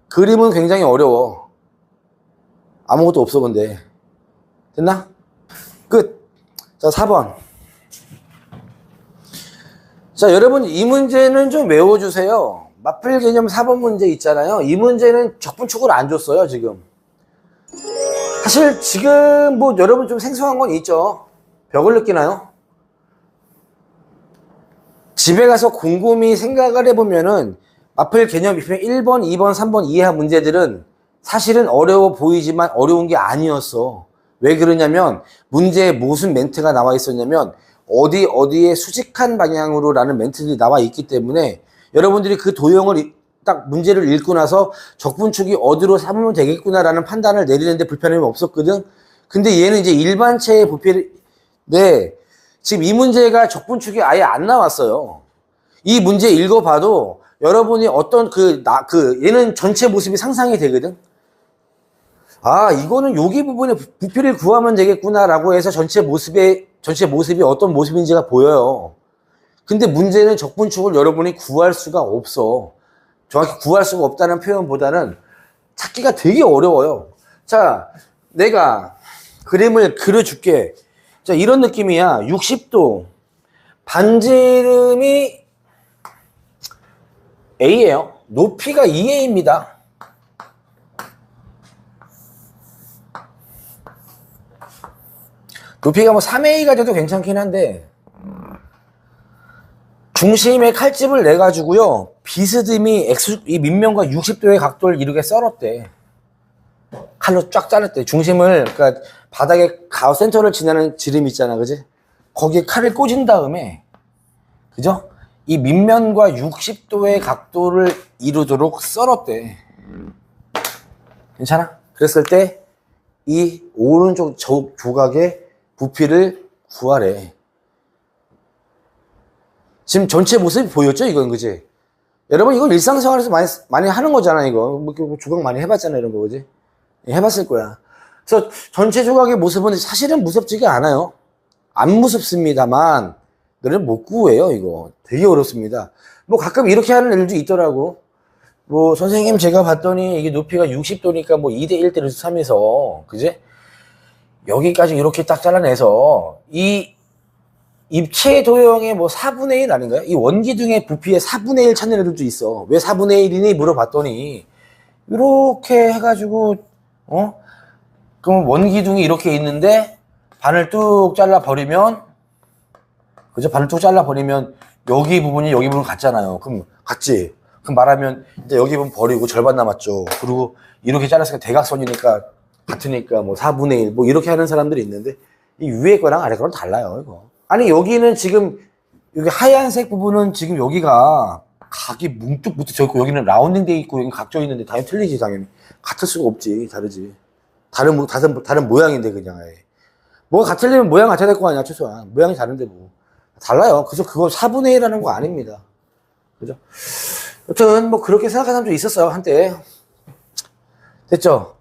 그림은 굉장히 어려워. 아무것도 없어 근데. 됐나? 끝. 자, 4번. 자, 여러분 이 문제는 좀 외워주세요. 마필 개념 4번 문제 있잖아요. 이 문제는 적분축을 안 줬어요, 지금. 사실 지금 뭐 여러분 좀 생소한 건 있죠. 벽을 느끼나요? 집에 가서 곰곰이 생각을 해보면은 마필 개념 1번, 2번, 3번 이해하 문제들은 사실은 어려워 보이지만 어려운 게 아니었어. 왜 그러냐면 문제에 무슨 멘트가 나와 있었냐면 어디에 수직한 방향으로 라는 멘트들이 나와 있기 때문에 여러분들이 그 도형을 딱 문제를 읽고 나서 적분축이 어디로 삼으면 되겠구나라는 판단을 내리는데 불편함이 없었거든. 근데 얘는 이제 일반체의 부피인데 지금 이 문제가 적분축이 아예 안 나왔어요. 이 문제 읽어봐도 여러분이 어떤 얘는 전체 모습이 상상이 되거든. 아, 이거는 여기 부분에 부피를 구하면 되겠구나라고 해서 전체 모습이 어떤 모습인지가 보여요. 근데 문제는 적분축을 여러분이 구할 수가 없어. 정확히 구할 수가 없다는 표현보다는 찾기가 되게 어려워요. 자, 내가 그림을 그려줄게. 자, 이런 느낌이야. 60도. 반지름이 A예요. 높이가 2A입니다. 높이가 뭐 3A가 돼도 괜찮긴 한데 중심에 칼집을 내가지고요 비스듬히 이 밑면과 60도의 각도를 이루게 썰었대. 칼로 쫙 자르대. 중심을 그러니까 바닥에 센터를 지나는 지름 있잖아, 그지? 거기에 칼을 꽂은 다음에 그죠? 이 밑면과 60도의 각도를 이루도록 썰었대. 괜찮아? 그랬을 때 이 오른쪽 조각의 부피를 구하래. 지금 전체 모습이 보였죠? 이건, 그지? 여러분, 이건 일상생활에서 많이 하는 거잖아, 이거. 뭐, 조각 많이 해봤잖아, 이런 거, 그지? 해봤을 거야. 그래서 전체 조각의 모습은 사실은 무섭지가 않아요. 안 무섭습니다만, 너는 못 구해요, 이거. 되게 어렵습니다. 뭐, 가끔 이렇게 하는 애들도 있더라고. 뭐, 선생님, 제가 봤더니 이게 높이가 60도니까 뭐 2대 1대 3에서, 그지? 여기까지 이렇게 딱 잘라내서, 이 입체 도형의 뭐 4분의 1 아닌가요? 이 원기둥의 부피의 4분의 1 찾는 애들도 있어. 왜 4분의 1이니? 물어봤더니, 이렇게 해가지고, 그럼 원기둥이 이렇게 있는데, 반을 뚝 잘라버리면, 그죠? 반을 뚝 잘라버리면, 여기 부분 같잖아요. 그럼, 같지? 그럼 말하면, 이제 여기 부분 버리고 절반 남았죠. 그리고 이렇게 잘랐으니까 대각선이니까, 같으니까 뭐 4분의 1, 뭐 이렇게 하는 사람들이 있는데, 이 위에 거랑 아래 거랑 달라요, 이거. 아니, 여기는 지금, 여기 하얀색 부분은 지금 여기가 각이 뭉뚝 붙어 있고, 여기는 라운딩 돼 있고, 여기 각져 있는데, 당연히 틀리지, 당연히. 같을 수가 없지, 다르지. 다른 모양인데, 그냥. 뭐가 같으려면 모양 같아야 될 거 아니야, 최소한. 모양이 다른데 뭐. 달라요. 그래서 그거 4분의 1이라는 거 아닙니다. 그죠? 여튼, 뭐, 그렇게 생각하는 사람도 있었어요, 한때. 됐죠?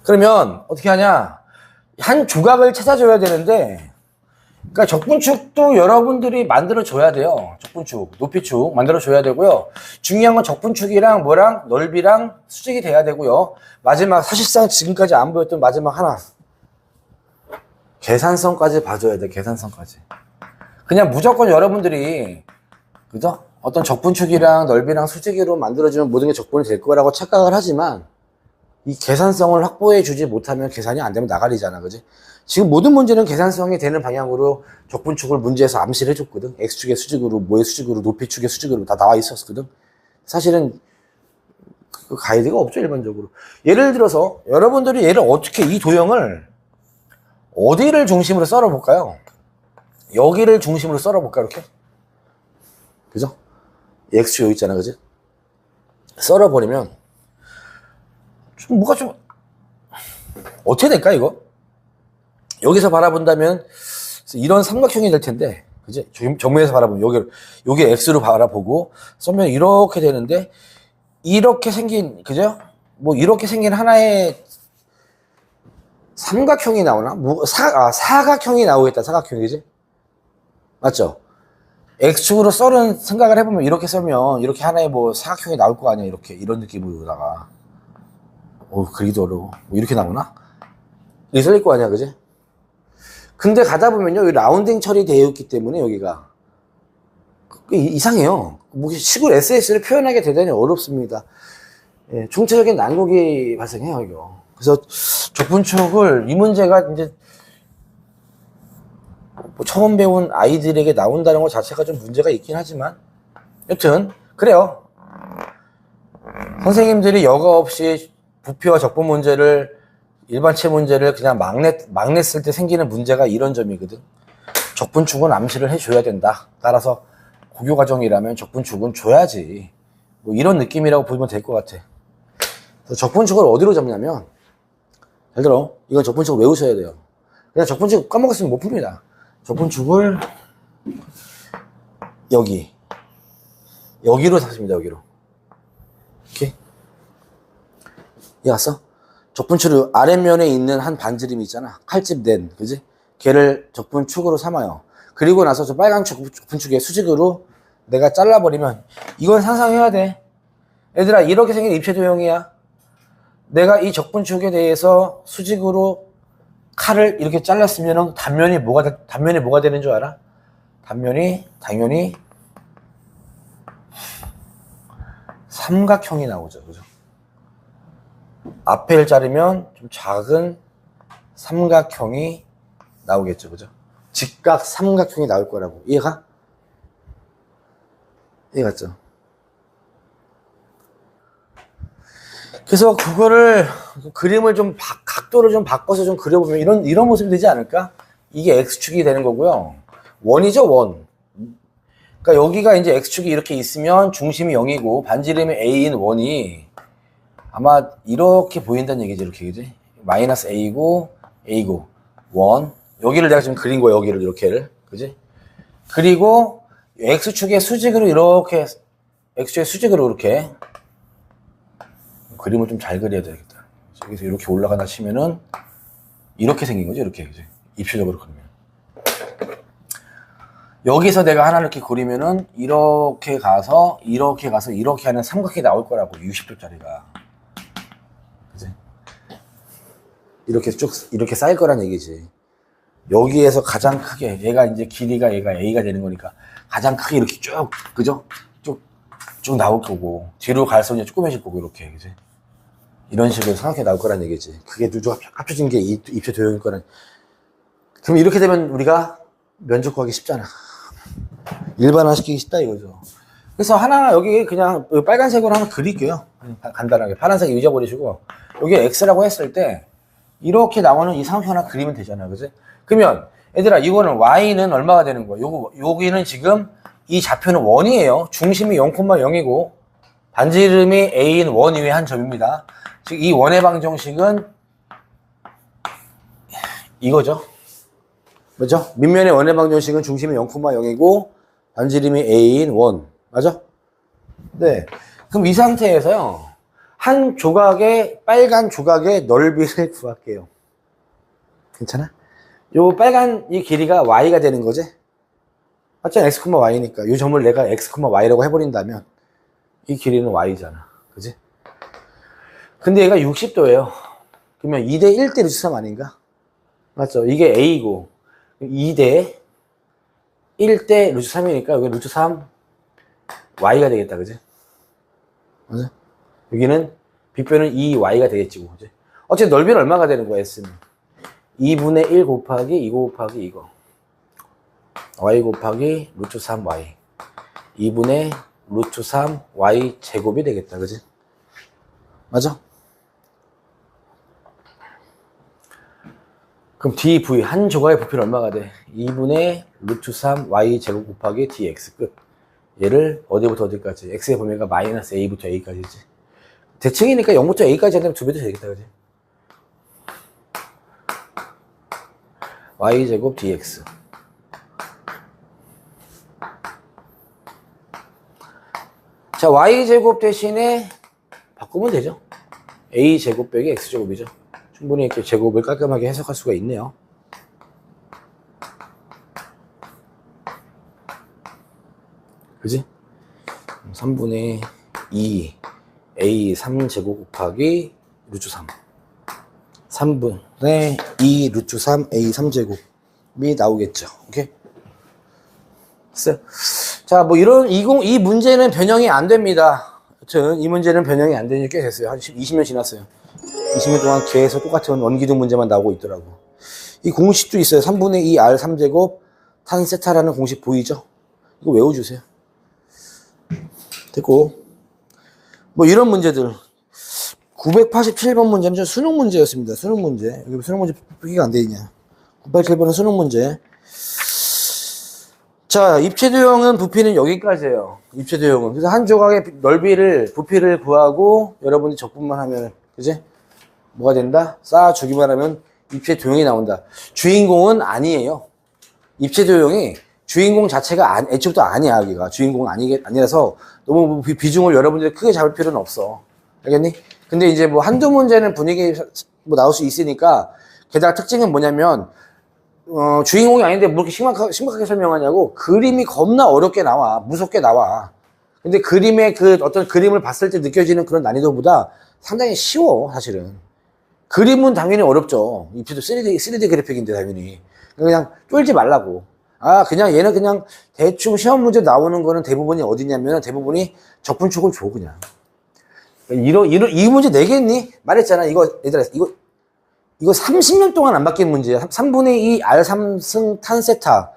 그러면, 어떻게 하냐. 한 조각을 찾아줘야 되는데, 그러니까 적분축도 여러분들이 만들어줘야 돼요. 적분축, 높이축 만들어줘야 되고요. 중요한 건 적분축이랑 뭐랑 넓이랑 수직이 돼야 되고요. 마지막, 사실상 지금까지 안 보였던 마지막 하나. 계산성까지 봐줘야 돼, 계산성까지. 그냥 무조건 여러분들이, 그죠? 어떤 적분축이랑 넓이랑 수직으로 만들어주면 모든 게 적분이 될 거라고 착각을 하지만, 이 계산성을 확보해 주지 못하면 계산이 안 되면 나가리잖아, 그지? 지금 모든 문제는 계산성이 되는 방향으로 적분축을 문제에서 암시를 해줬거든. X축의 수직으로, 뭐의 수직으로, 높이축의 수직으로 다 나와 있었거든. 사실은 그 가이드가 없죠, 일반적으로. 예를 들어서 여러분들이 이 도형을 어디를 중심으로 썰어볼까요? 여기를 중심으로 썰어볼까, 이렇게? 그죠? X축 여기 있잖아, 그지? 썰어버리면 좀 뭐가 좀 어떻게 될까 이거? 여기서 바라본다면 이런 삼각형이 될 텐데, 그지? 정면에서 바라보면 여기 X로 바라보고 썰면 이렇게 되는데, 이렇게 생긴, 그죠? 뭐 이렇게 생긴 하나의 삼각형이 나오나? 사각형이 나오겠다. 사각형이지? 맞죠? X축으로 썰은 생각을 해보면 이렇게 썰면 이렇게 하나의 뭐 사각형이 나올 거 아니야. 이렇게 이런 느낌으로다가 그리기도 어려워. 뭐 이렇게 나오나? 이렇게 썰릴 거 아니야, 그지? 근데 가다 보면요, 이 라운딩 처리되어 있기 때문에 여기가 이상해요. 뭐 시골 SS를 표현하기 대단히 어렵습니다. 예, 총체적인 난국이 발생해요, 이거. 그래서 적분축을 이 문제가 이제 뭐 처음 배운 아이들에게 나온다는 것 자체가 좀 문제가 있긴 하지만, 여튼 그래요. 선생님들이 여과 없이 부피와 적분 문제를, 일반체 문제를 그냥 막 냈을 때 생기는 문제가 이런 점이거든. 적분축은 암시를 해줘야 된다. 따라서 고교과정이라면 적분축은 줘야지. 뭐 이런 느낌이라고 보면 될 것 같아. 그래서 적분축을 어디로 잡냐면, 잘 들어. 이건 적분축을 외우셔야 돼요. 그냥 적분축 까먹었으면 못 풉니다. 적분축을 여기로 잡습니다. 여기로. 이렇게. 이해 갔어? 적분축을 아랫면에 있는 한 반지름이 있잖아. 칼집 낸, 그지? 걔를 적분축으로 삼아요. 그리고 나서 저 빨간 적분축의 수직으로 내가 잘라버리면, 이건 상상해야 돼. 얘들아, 이렇게 생긴 입체도형이야. 내가 이 적분축에 대해서 수직으로 칼을 이렇게 잘랐으면 단면이 뭐가 되는 줄 알아? 단면이 당연히 삼각형이 나오죠. 그죠? 앞에를 자르면 좀 작은 삼각형이 나오겠죠. 그죠? 직각 삼각형이 나올 거라고. 이해가? 이해갔죠? 그래서 그거를 그림을 좀 각도를 좀 바꿔서 좀 그려보면 이런 모습이 되지 않을까? 이게 X축이 되는 거고요. 원이죠, 원. 그러니까 여기가 이제 X축이 이렇게 있으면 중심이 0이고 반지름이 A인 원이 아마 이렇게 보인다는 얘기지, 이렇게, 그지? 마이너스 A고, A고, 원. 여기를 내가 지금 그린 거야, 여기를, 이렇게를. 그지? 그리고 X축의 수직으로 이렇게, X축의 수직으로 이렇게. 그림을 좀 잘 그려야 되겠다. 여기서 이렇게 올라간다 치면은, 이렇게 생긴 거죠, 이렇게. 그지? 입체적으로 그리면. 여기서 내가 하나 이렇게 그리면은, 이렇게 가서 이렇게 하는 삼각형이 나올 거라고, 60도짜리가. 그지? 이렇게 쭉, 이렇게 쌓일 거란 얘기지. 여기에서 가장 크게, 얘가 A가 되는 거니까, 가장 크게 이렇게 쭉, 그죠? 쭉 나올 거고, 뒤로 갈수록 이제 조그매질 거고, 이렇게, 그지? 이런 식으로 삼각형이 나올 거란 얘기지. 그게 누가 합쳐진 게 입체 도형일 거란. 그럼 이렇게 되면 우리가 면접 구하기 쉽잖아. 일반화 시키기 쉽다 이거죠. 그래서 하나 여기 그냥 빨간색으로 하나 그릴게요. 간단하게. 파란색 잊어버리시고, 여기 X라고 했을 때, 이렇게 나오는 이 삼각형 하나 그리면 되잖아. 그지? 그러면, 얘들아, 이거는 Y는 얼마가 되는 거야? 여기는 지금 이 좌표는 원이에요. 중심이 0,0이고, 반지름이 A인 원 이외의 한 점입니다. 즉, 이 원의 방정식은 이거죠. 맞죠? 밑면의 원의 방정식은 중심이 0,0이고, 반지름이 A인 원. 맞아? 네. 그럼 이 상태에서요, 한 조각의, 빨간 조각의 넓이를 구할게요. 괜찮아? 요 빨간 이 길이가 Y가 되는 거지? 맞잖아, X, Y니까. 요 점을 내가 X, Y라고 해버린다면, 이 길이는 Y잖아. 그지? 근데 얘가 60도예요. 그러면 2대 1대 루트 3 아닌가? 맞죠? 이게 A고, 2대 1대 루트 3이니까 여기 루트 3 Y가 되겠다. 그지? 맞아? 여기는 빗변은 2Y가 되겠지. 그지? 어쨌든 넓이는 얼마가 되는 거야, S는? 2분의 1 곱하기 2 곱하기 이거. Y 곱하기 루트 3Y. 2분의 루트 3Y 제곱이 되겠다. 그지? 맞아? 그럼 dV, 한 조각의 부피는 얼마가 돼? 2분의 루트 3Y 제곱 곱하기 dx 끝. 얘를 어디부터 어디까지? x의 범위가 마이너스 a부터 a까지지. 대칭이니까 0부터 a까지 하면 2배 도 되겠다, 그지? y제곱 dx. 자, y제곱 대신에 바꾸면 되죠. a제곱 빼기 x제곱이죠. 충분히 이렇게 제곱을 깔끔하게 해석할 수가 있네요. 그지? 3분의 2 a 3제곱 곱하기 루트 3. 3분의 2 루트 3 a 3제곱이 나오겠죠. 오케이? 됐어요? 자, 뭐 이 문제는 변형이 안 됩니다. 여튼 이 문제는 변형이 안 되니 꽤 됐어요. 한 20년 지났어요. 20년 동안 계속 똑같은 원기둥 문제만 나오고 있더라고. 이 공식도 있어요. 3분의 2 r 3제곱 탄 세타라는 공식 보이죠? 이거 외워주세요. 됐고, 뭐 이런 문제들. 987번 문제는 좀 수능 문제였습니다. 수능 문제. 여기 수능 문제 표기가 안 돼 있냐. 987번은 수능 문제. 자, 입체도형은 부피는 여기까지예요. 입체도형은. 그래서 한 조각의 넓이를, 부피를 구하고 여러분이 적분만 하면, 그지? 뭐가 된다? 쌓아주기만 하면 입체도형이 나온다. 주인공은 아니에요. 입체도형이 주인공 자체가 애초부터 아니야, 여기가. 주인공은 아니라서 너무 비중을 여러분들이 크게 잡을 필요는 없어. 알겠니? 근데 이제 뭐 한두 문제는 분위기 뭐 나올 수 있으니까, 게다가 특징은 뭐냐면, 주인공이 아닌데 뭐 이렇게 심각하게 설명하냐고. 그림이 겁나 어렵게 나와. 무섭게 나와. 근데 그림의 그 어떤 그림을 봤을 때 느껴지는 그런 난이도보다 상당히 쉬워, 사실은. 그림은 당연히 어렵죠. 입체도 3D 그래픽인데, 당연히. 그냥 쫄지 말라고. 그냥 얘는 그냥 대충 시험 문제 나오는 거는 대부분이 어디냐면 대부분이 적분축을 줘, 그냥. 이 문제 내겠니? 말했잖아. 얘들아, 이거 30년 동안 안 바뀐 문제야. 3분의 2 R3승 탄 세타.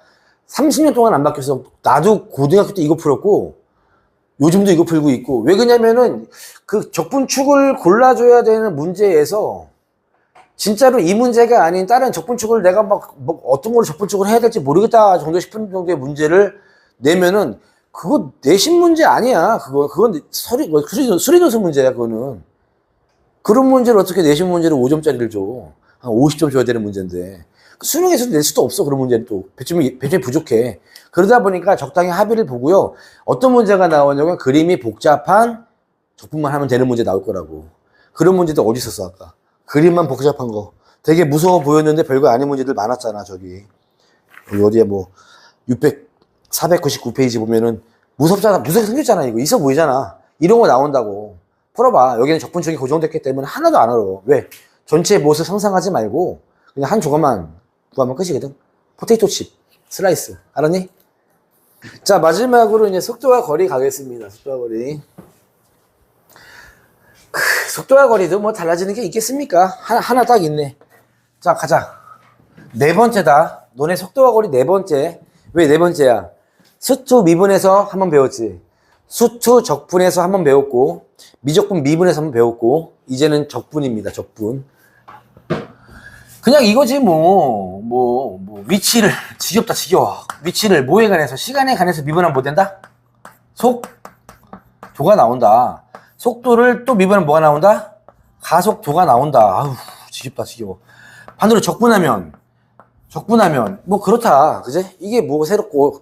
30년 동안 안 바뀌었어. 나도 고등학교 때 이거 풀었고, 요즘도 이거 풀고 있고. 왜 그러냐면은, 그 적분축을 골라줘야 되는 문제에서, 진짜로 이 문제가 아닌 다른 적분축을 내가 뭐 어떤 걸로 적분축을 해야 될지 모르겠다 정도 싶은 정도의 문제를 내면은, 그거 내신 문제 아니야. 그건 수리노수 문제야, 그거는. 그런 문제를 어떻게 내신 문제를 5점짜리를 줘. 한 50점 줘야 되는 문제인데. 수능에서도 낼 수도 없어, 그런 문제는 또. 배점이 부족해. 그러다 보니까 적당히 합의를 보고요. 어떤 문제가 나오냐면 그림이 복잡한 적분만 하면 되는 문제 나올 거라고. 그런 문제도 어디 있었어, 아까. 그림만 복잡한 거. 되게 무서워 보였는데 별거 아닌 문제들 많았잖아, 저기. 여기 어디에 뭐, 499페이지 보면은 무섭게 생겼잖아, 이거. 있어 보이잖아. 이런 거 나온다고. 풀어봐. 여기는 적분축이 고정됐기 때문에 하나도 안 어려워. 왜? 전체 못을 상상하지 말고 그냥 한 조각만 구하면 끝이거든. 포테이토 칩, 슬라이스. 알았니? 자, 마지막으로 이제 속도와 거리 가겠습니다. 속도와 거리. 속도와 거리도 뭐 달라지는 게 있겠습니까? 하나 딱 있네. 자, 가자. 네 번째다. 너네 속도와 거리 네 번째. 왜 네 번째야? 수투 미분에서 한번 배웠지. 수투 적분에서 한번 배웠고, 미적분 미분에서 한번 배웠고, 이제는 적분입니다. 적분. 그냥 이거지 위치를, 지겹다 지겨워. 위치를 뭐에 관해서, 시간에 관해서 미분하면 뭐 된다? 속도가 나온다. 속도를 또 미분하면 뭐가 나온다? 가속도가 나온다. 아우, 지겹다 지겨워. 반대로 적분하면 뭐 그렇다. 그지? 이게 뭐 새롭고,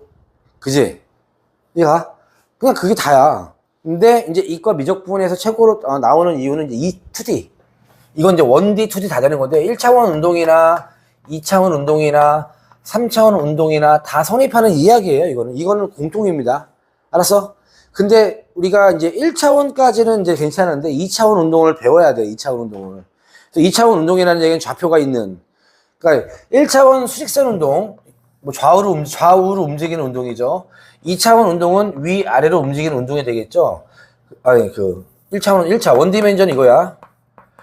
그지? 얘가 그냥 그게 다야. 근데 이제 이과 미적분에서 최고로 나오는 이유는 이제 2D. 이건 이제 1D, 2D 다 되는 건데 1차원 운동이나 2차원 운동이나 3차원 운동이나 다 성립하는 이야기예요. 이거는 공통입니다. 알았어? 근데 우리가 이제 1차원까지는 이제 괜찮은데 2차원 운동을 배워야 돼. 2차원 운동을. 2차원 운동이라는 얘기는 좌표가 있는. 그러니까 1차원 수직선 운동, 뭐 좌우로 움직이는 운동이죠. 2차원 운동은 위아래로 움직이는 운동이 되겠죠. 1차원, 원디멘전 이거야.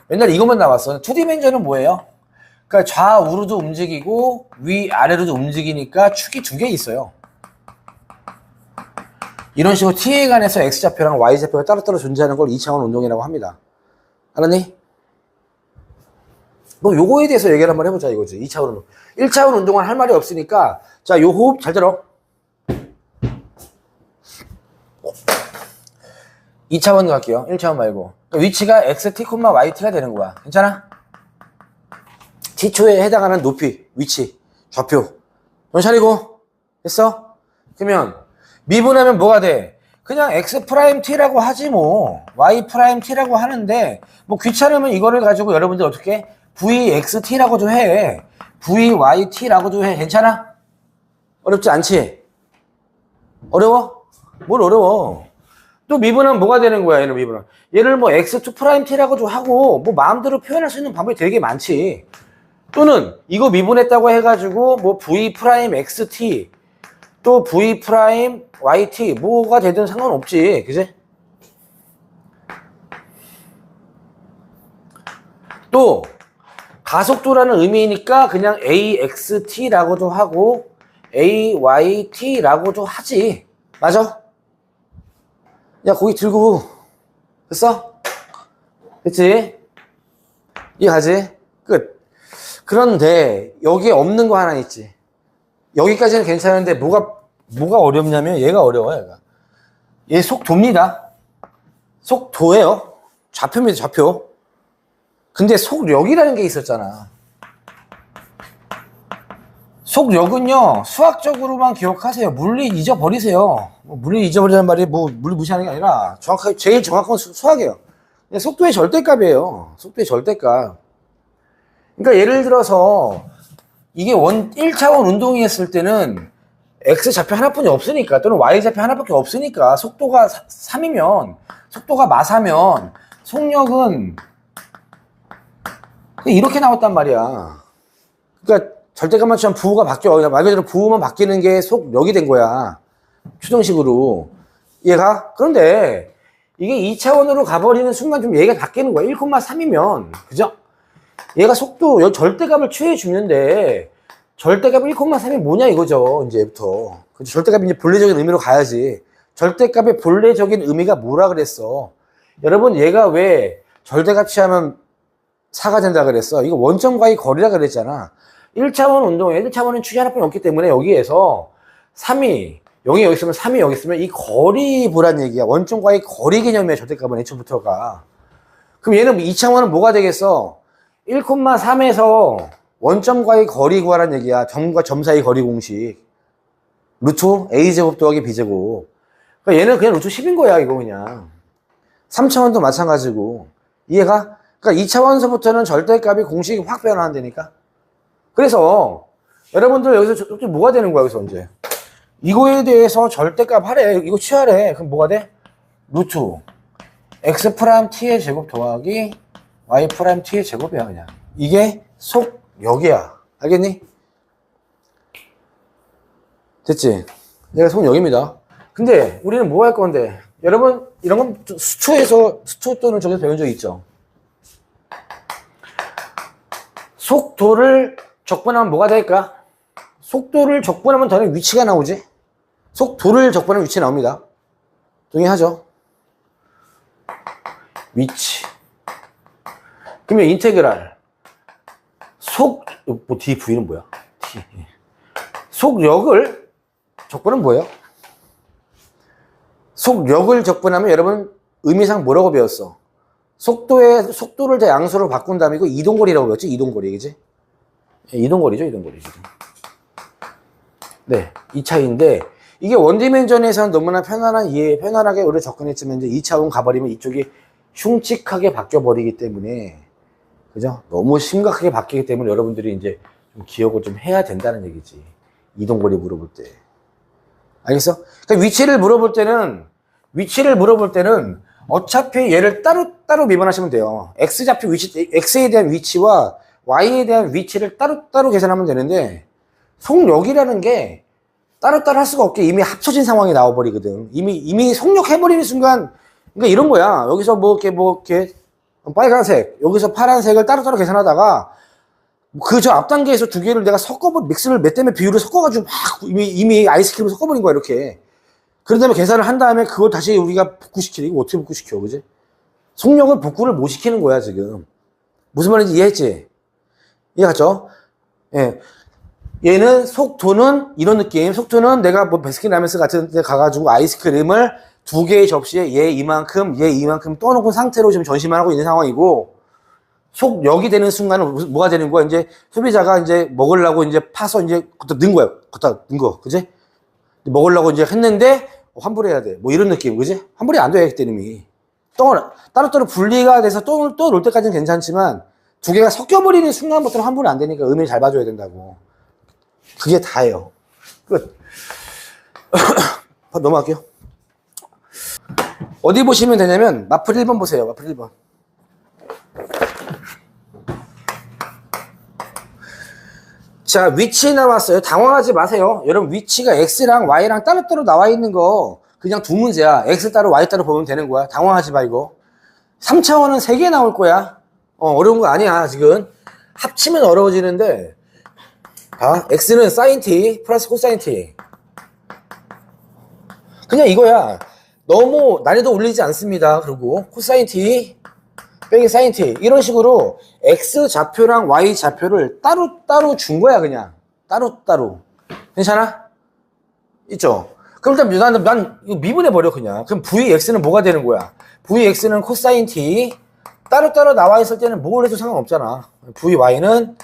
맨날 이것만 나왔어. 2디멘전은 뭐예요? 그러니까 좌우로도 움직이고 위아래로도 움직이니까 축이 두 개 있어요. 이런 식으로 t에 관해서 x좌표랑 y좌표가 따로따로 존재하는 걸 2차원 운동이라고 합니다. 알았니? 뭐 요거에 대해서 얘기를 한번 해보자 이거지. 2차원 운동. 1차원 운동은 할 말이 없으니까, 자, 요 호흡 잘 들어. 2차원으로 갈게요. 1차원 말고. 그러니까 위치가 xt, yt가 되는 거야. 괜찮아? t초에 해당하는 높이, 위치, 좌표. 정신 차리고. 됐어? 그러면 미분하면 뭐가 돼? 그냥 x't라고 하지 뭐. y't라고 하는데 뭐 귀찮으면 이거를 가지고 여러분들 어떻게 vxt라고도 해. vyt라고도 해. 괜찮아? 어렵지 않지? 어려워? 뭘 어려워? 또 미분하면 뭐가 되는 거야, 얘는 미분하면. 얘를 뭐 x2't라고도 하고, 뭐 마음대로 표현할 수 있는 방법이 되게 많지. 또는 이거 미분했다고 해가지고, 뭐 v'(xt), 또 v'(yt), 뭐가 되든 상관없지. 그지? 또, 가속도라는 의미니까 그냥 axt라고도 하고, ayt라고도 하지. 맞아? 야, 고기 들고. 됐어? 됐지? 이해가지? 끝. 그런데, 여기에 없는 거 하나 있지. 여기까지는 괜찮은데, 뭐가 어렵냐면, 얘가 어려워, 얘가. 얘 속도입니다. 속도예요. 좌표입니다, 좌표. 근데 속력이라는 게 있었잖아. 속력은요, 수학적으로만 기억하세요. 물리 잊어버리세요. 물리 잊어버리는 말이 물리 무시하는 게 아니라 정확하게, 제일 정확한 건 수학이에요. 속도의 절대값이에요. 속도의 절대값. 그러니까 예를 들어서 이게 1차원 운동이 했을 때는 X 좌표 하나뿐이 없으니까, 또는 Y 좌표 하나밖에 없으니까, 속도가 3이면, 속도가 마사면 속력은 이렇게 나왔단 말이야. 그러니까 절대값만 치면 부호가 바뀌어. 말 그대로 부호만 바뀌는 게 속력이 된 거야. 추정식으로. 얘가? 그런데 이게 2차원으로 가버리는 순간 좀 얘가 바뀌는 거야. 1,3이면. 그죠? 얘가 속도, 절대값을 취해주는데, 절대값 1,3이 뭐냐 이거죠. 이제부터. 절대값이 이제 본래적인 의미로 가야지. 절대값의 본래적인 의미가 뭐라 그랬어? 여러분, 얘가 왜 절대값 취하면 4가 된다 그랬어? 이거 원점과의 거리라 그랬잖아. 1차원 운동에 1차원은 축이 하나뿐이 없기 때문에 여기에서 3이 0이 여기 있으면 3이 여기 있으면 이 거리 보란 얘기야. 원점과의 거리 개념이야. 절대값은 애초부터가. 그럼 얘는 2차원은 뭐가 되겠어? 1,3에서 원점과의 거리 구하란 얘기야. 점과 점 사이 거리 공식. 루트 a제곱 더하기 b제곱. 그러니까 얘는 그냥 루트 10인 거야. 이거 그냥. 3차원도 마찬가지고. 이해가? 그러니까 2차원서부터는 절대값이 공식이 확 변화한다니까. 그래서 여러분들 여기서 뭐가 되는 거야, 여기서 이제. 이거에 대해서 절대값 하래. 이거 취하래. 그럼 뭐가 돼? 루트 x't의 제곱 더하기 y''t의 제곱이야, 그냥. 이게 속력이야. 알겠니? 됐지? 얘가 속력입니다. 근데 우리는 뭐 할 건데? 여러분, 이런 건 수초 또는 저기서 배운 적 있죠? 속도를 적분하면 뭐가 될까? 속도를 적분하면 더는 위치가 나오지? 속도를 적분하면 위치 나옵니다. 동의하죠? 위치. 그러면 인테그랄. dv는 뭐야? d. 속력을 적분은 뭐예요? 속력을 적분하면 여러분 의미상 뭐라고 배웠어? 속도를 다 양수로 바꾼 다음에 이거 이동거리라고 배웠지? 이동거리, 그지? 이동거리죠, 이동거리. 네, 이 차이인데, 이게 원디멘전에서는 너무나 편안하게 우리가 접근했지만, 이제 2차원 가버리면 이쪽이 흉측하게 바뀌어버리기 때문에, 그죠? 너무 심각하게 바뀌기 때문에 여러분들이 이제 좀 기억을 좀 해야 된다는 얘기지. 이동거리 물어볼 때. 알겠어? 그러니까 위치를 물어볼 때는 어차피 얘를 따로 미분하시면 돼요. X좌표 위치, X에 대한 위치와 Y에 대한 위치를 따로 계산하면 되는데, 속력이라는 게 따로따로 할 수가 없게 이미 합쳐진 상황이 나와버리거든. 이미 속력해버리는 순간, 그러니까 이런 거야. 여기서 이렇게 빨간색, 여기서 파란색을 따로따로 계산하다가, 저 앞 단계에서 두 개를 내가 믹스를 몇 대몇 비율을 섞어가지고 막 이미 아이스크림을 섞어버린 거야, 이렇게. 그런 다음에 계산을 한 다음에 그걸 다시 우리가 복구시키는, 이거 어떻게 복구시켜, 그지? 속력은 복구를 못 시키는 거야, 지금. 무슨 말인지 이해했지? 이해갔죠? 예. 얘는 속도는 이런 느낌. 속도는 내가 뭐 베스킨라빈스 같은 데 가가지고 아이스크림을 두 개의 접시에 얘 이만큼 떠놓은 상태로 지금 전시만 하고 있는 상황이고, 속력이 되는 순간은 뭐가 되는 거야? 이제 소비자가 이제 먹으려고 이제 파서 이제 걷다 넣은 거야. 걷다 넣은 거. 그지? 먹으려고 이제 했는데, 환불해야 돼. 뭐 이런 느낌. 그지? 환불이 안 돼, 그때 이미. 따로따로 분리가 돼서 또 놀 때까지는 괜찮지만, 두 개가 섞여버리는 순간부터는 환불이 안 되니까 의미를 잘 봐줘야 된다고. 그게 다예요. 끝. 넘어갈게요. 어디 보시면 되냐면 마플 1번 보세요. 마플 1번. 자, 위치 나왔어요. 당황하지 마세요. 여러분, 위치가 X랑 Y랑 따로따로 나와 있는 거 그냥 두 문제야. X 따로 Y 따로 보면 되는 거야. 당황하지 말고. 3차원은 3개 나올 거야. 어려운 거 아니야, 지금. 합치면 어려워지는데, X는 sin t 플러스 코사인 t. 그냥 이거야. 너무 난이도 올리지 않습니다. 그리고 코사인 t 빼기 사인 t 이런 식으로 X 좌표랑 Y 좌표를 따로따로 준 거야. 그냥 따로따로. 괜찮아? 있죠? 그럼 일단 난 이거 미분해버려 그냥. 그럼 VX는 뭐가 되는 거야? VX는 코사인 t 따로따로 나와 있을 때는 뭘 해도 상관없잖아. VY는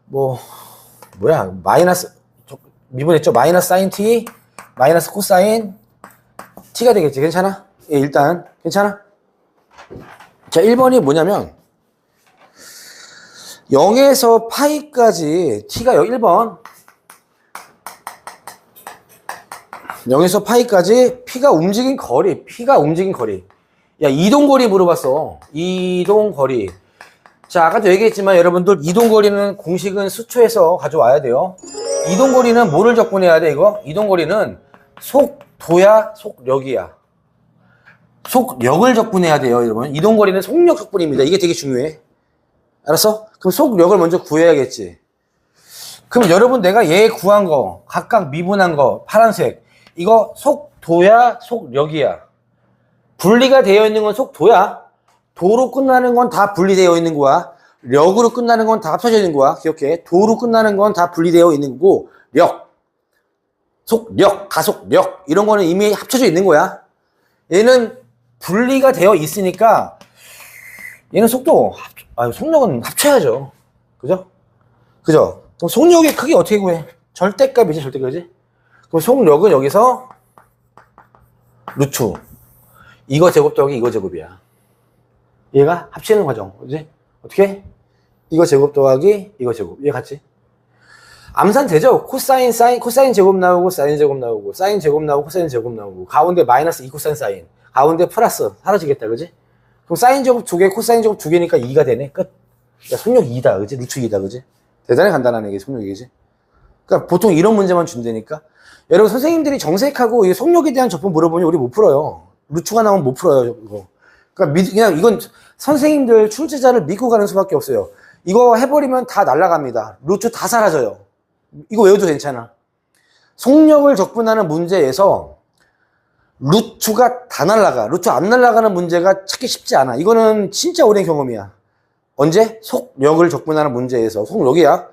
뭐야 마이너스 미분했죠? 마이너스 사인 t 마이너스 코사인 t가 되겠지. 괜찮아? 예, 일단 괜찮아? 자, 1번이 뭐냐면 0에서 파이까지 t가 여기 1번 0에서 파이까지 p가 움직인 거리 야, 이동거리 물어봤어. 이동거리. 자, 아까도 얘기했지만 여러분들 이동거리는 공식은 수초에서 가져와야 돼요. 이동거리는 뭐를 적분해야 돼 이거? 이동거리는 속도야 속력이야. 속력을 적분해야 돼요 여러분. 이동거리는 속력 적분입니다. 이게 되게 중요해. 알았어? 그럼 속력을 먼저 구해야겠지. 그럼 여러분 내가 얘 구한 거 각각 미분한 거 파란색 이거 속도야 속력이야. 분리가 되어 있는 건 속도야. 도로 끝나는 건 다 분리되어 있는 거야. 력으로 끝나는 건 다 합쳐져 있는 거야. 기억해. 도로 끝나는 건 다 분리되어 있는 거고 력, 속력, 가속력 이런 거는 이미 합쳐져 있는 거야. 얘는 분리가 되어 있으니까 얘는 속력은 합쳐야죠. 그죠? 그럼 속력의 크기 어떻게 구해? 절대값이지 절대값이지. 그럼 속력은 여기서 루트 이거 제곱 더하기 이거 제곱이야. 얘가 합치는 과정. 그지? 어떻게? 이거 제곱 더하기 이거 제곱. 얘 같이. 암산 되죠? 코사인 제곱 나오고 사인 제곱 나오고 사인 제곱 나오고 코사인 제곱 나오고 가운데 마이너스 2 코사인 사인 가운데 플러스 사라지겠다. 그지? 그럼 사인 제곱 2개 코사인 제곱 2개니까 2가 되네. 끝. 야, 속력 2다. 그지? 루트 2다. 그지? 대단히 간단한 얘기 속력이지. 그러니까 보통 이런 문제만 준다니까. 여러분 선생님들이 정색하고 이 속력에 대한 적분 물어보면 우리 못 풀어요. 루트가 나오면 못 풀어요. 이거. 그러니까 그냥 이건 선생님들 출제자를 믿고 가는 수밖에 없어요. 이거 해버리면 다 날아갑니다. 루트 다 사라져요. 이거 외워도 괜찮아. 속력을 적분하는 문제에서 루트가 다 날아가. 루트 안 날아가는 문제가 찾기 쉽지 않아. 이거는 진짜 오랜 경험이야. 언제? 속력을 적분하는 문제에서. 속력이야.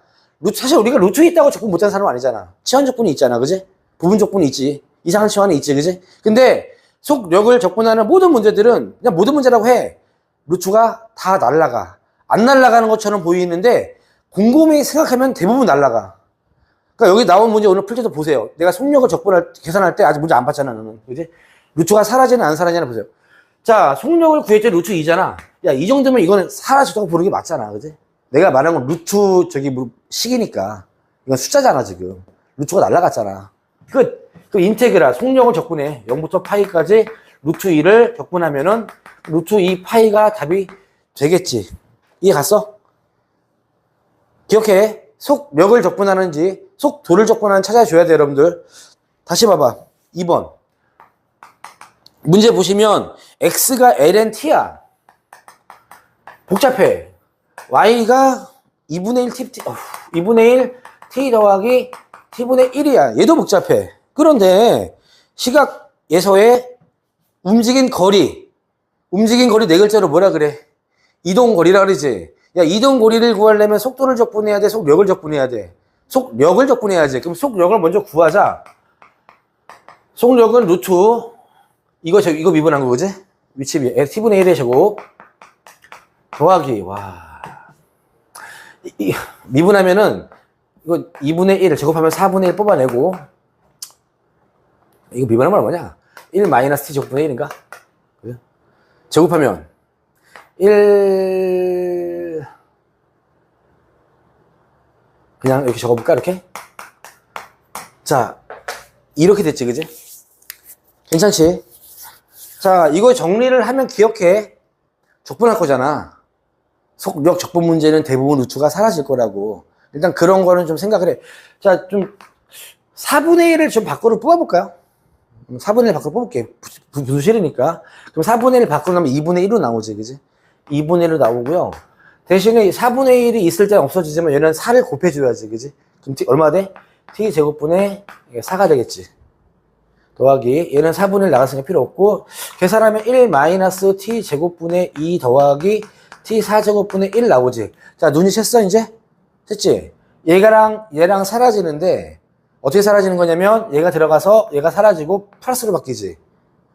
사실 우리가 루트 있다고 적분 못하는 사람은 아니잖아. 치환 적분이 있잖아. 그지? 부분 적분이 있지. 이상한 치환이 있지. 그지? 근데 속력을 적분하는 모든 문제들은 그냥 모든 문제라고 해. 루트가 다 날아가. 안 날아가는 것처럼 보이는데 곰곰이 생각하면 대부분 날아가. 그러니까 여기 나온 문제 오늘 풀 때도 보세요. 내가 속력을 계산할 때 아직 문제 안 봤잖아. 너는. 그지? 루트가 사라지나 안 사라지나 보세요. 자, 속력을 구할 때 루트 2잖아. 야, 이 정도면 이거는 사라졌다고 보는 게 맞잖아. 그지? 내가 말한 건 루트 식이니까. 이건 숫자잖아, 지금. 루트가 날아갔잖아. 끝. 그 인테그랄, 속력을 적분해. 0부터 파이까지 루트 2를 적분하면은 루트 2 파이가 답이 되겠지. 이해 갔어? 기억해. 속력을 적분하는지 속도를 적분하는지 찾아줘야 돼, 여러분들. 다시 봐봐. 2번. 문제 보시면 x가 ln t야. 복잡해. y가 2분의 1 t, 2분의 1 t 더하기 t분의 1이야. 얘도 복잡해. 그런데 시각에서의 움직인 거리 네 글자로 뭐라 그래? 이동거리라 그러지. 야, 이동거리를 구하려면 속도를 적분해야 돼? 속력을 적분해야 돼? 속력을 적분해야지. 그럼 속력을 먼저 구하자. 속력은 루트 이거 미분한 거, 그지? 위치 t분의 1의 제곱 더하기, 미분하면은, 이거 2분의 1을 제곱하면 4분의 1 뽑아내고, 이거 미분하면 뭐냐? 1 마이너스 t 제곱분의 1인가? 그죠? 제곱하면, 1, 그냥 이렇게 적어볼까, 이렇게? 자, 이렇게 됐지, 그지? 괜찮지? 자, 이거 정리를 하면 기억해. 적분할 거잖아. 속력 적분 문제는 대부분 루트가 사라질 거라고. 일단 그런 거는 좀 생각을 해. 자, 좀 4분의 1을 좀 밖으로 뽑아볼까요? 4분의 1 밖으로 뽑을게. 분수실이니까. 그럼 4분의 1 밖으로 나면 2분의 1로 나오지, 그지? 2분의 1로 나오고요. 대신에 4분의 1이 있을 때는 없어지지만 얘는 4를 곱해줘야지, 그지? 그럼 얼마 돼? t제곱분의 4가 되겠지. 더하기 얘는 4분의 1 나갔으니까 필요 없고 계산하면 1 마이너스 t제곱분의 2 더하기 t4제곱분의 1 나오지. 자, 눈이 챘어 이제? 챘지? 얘랑 사라지는데 어떻게 사라지는 거냐면 얘가 들어가서 얘가 사라지고 플러스로 바뀌지.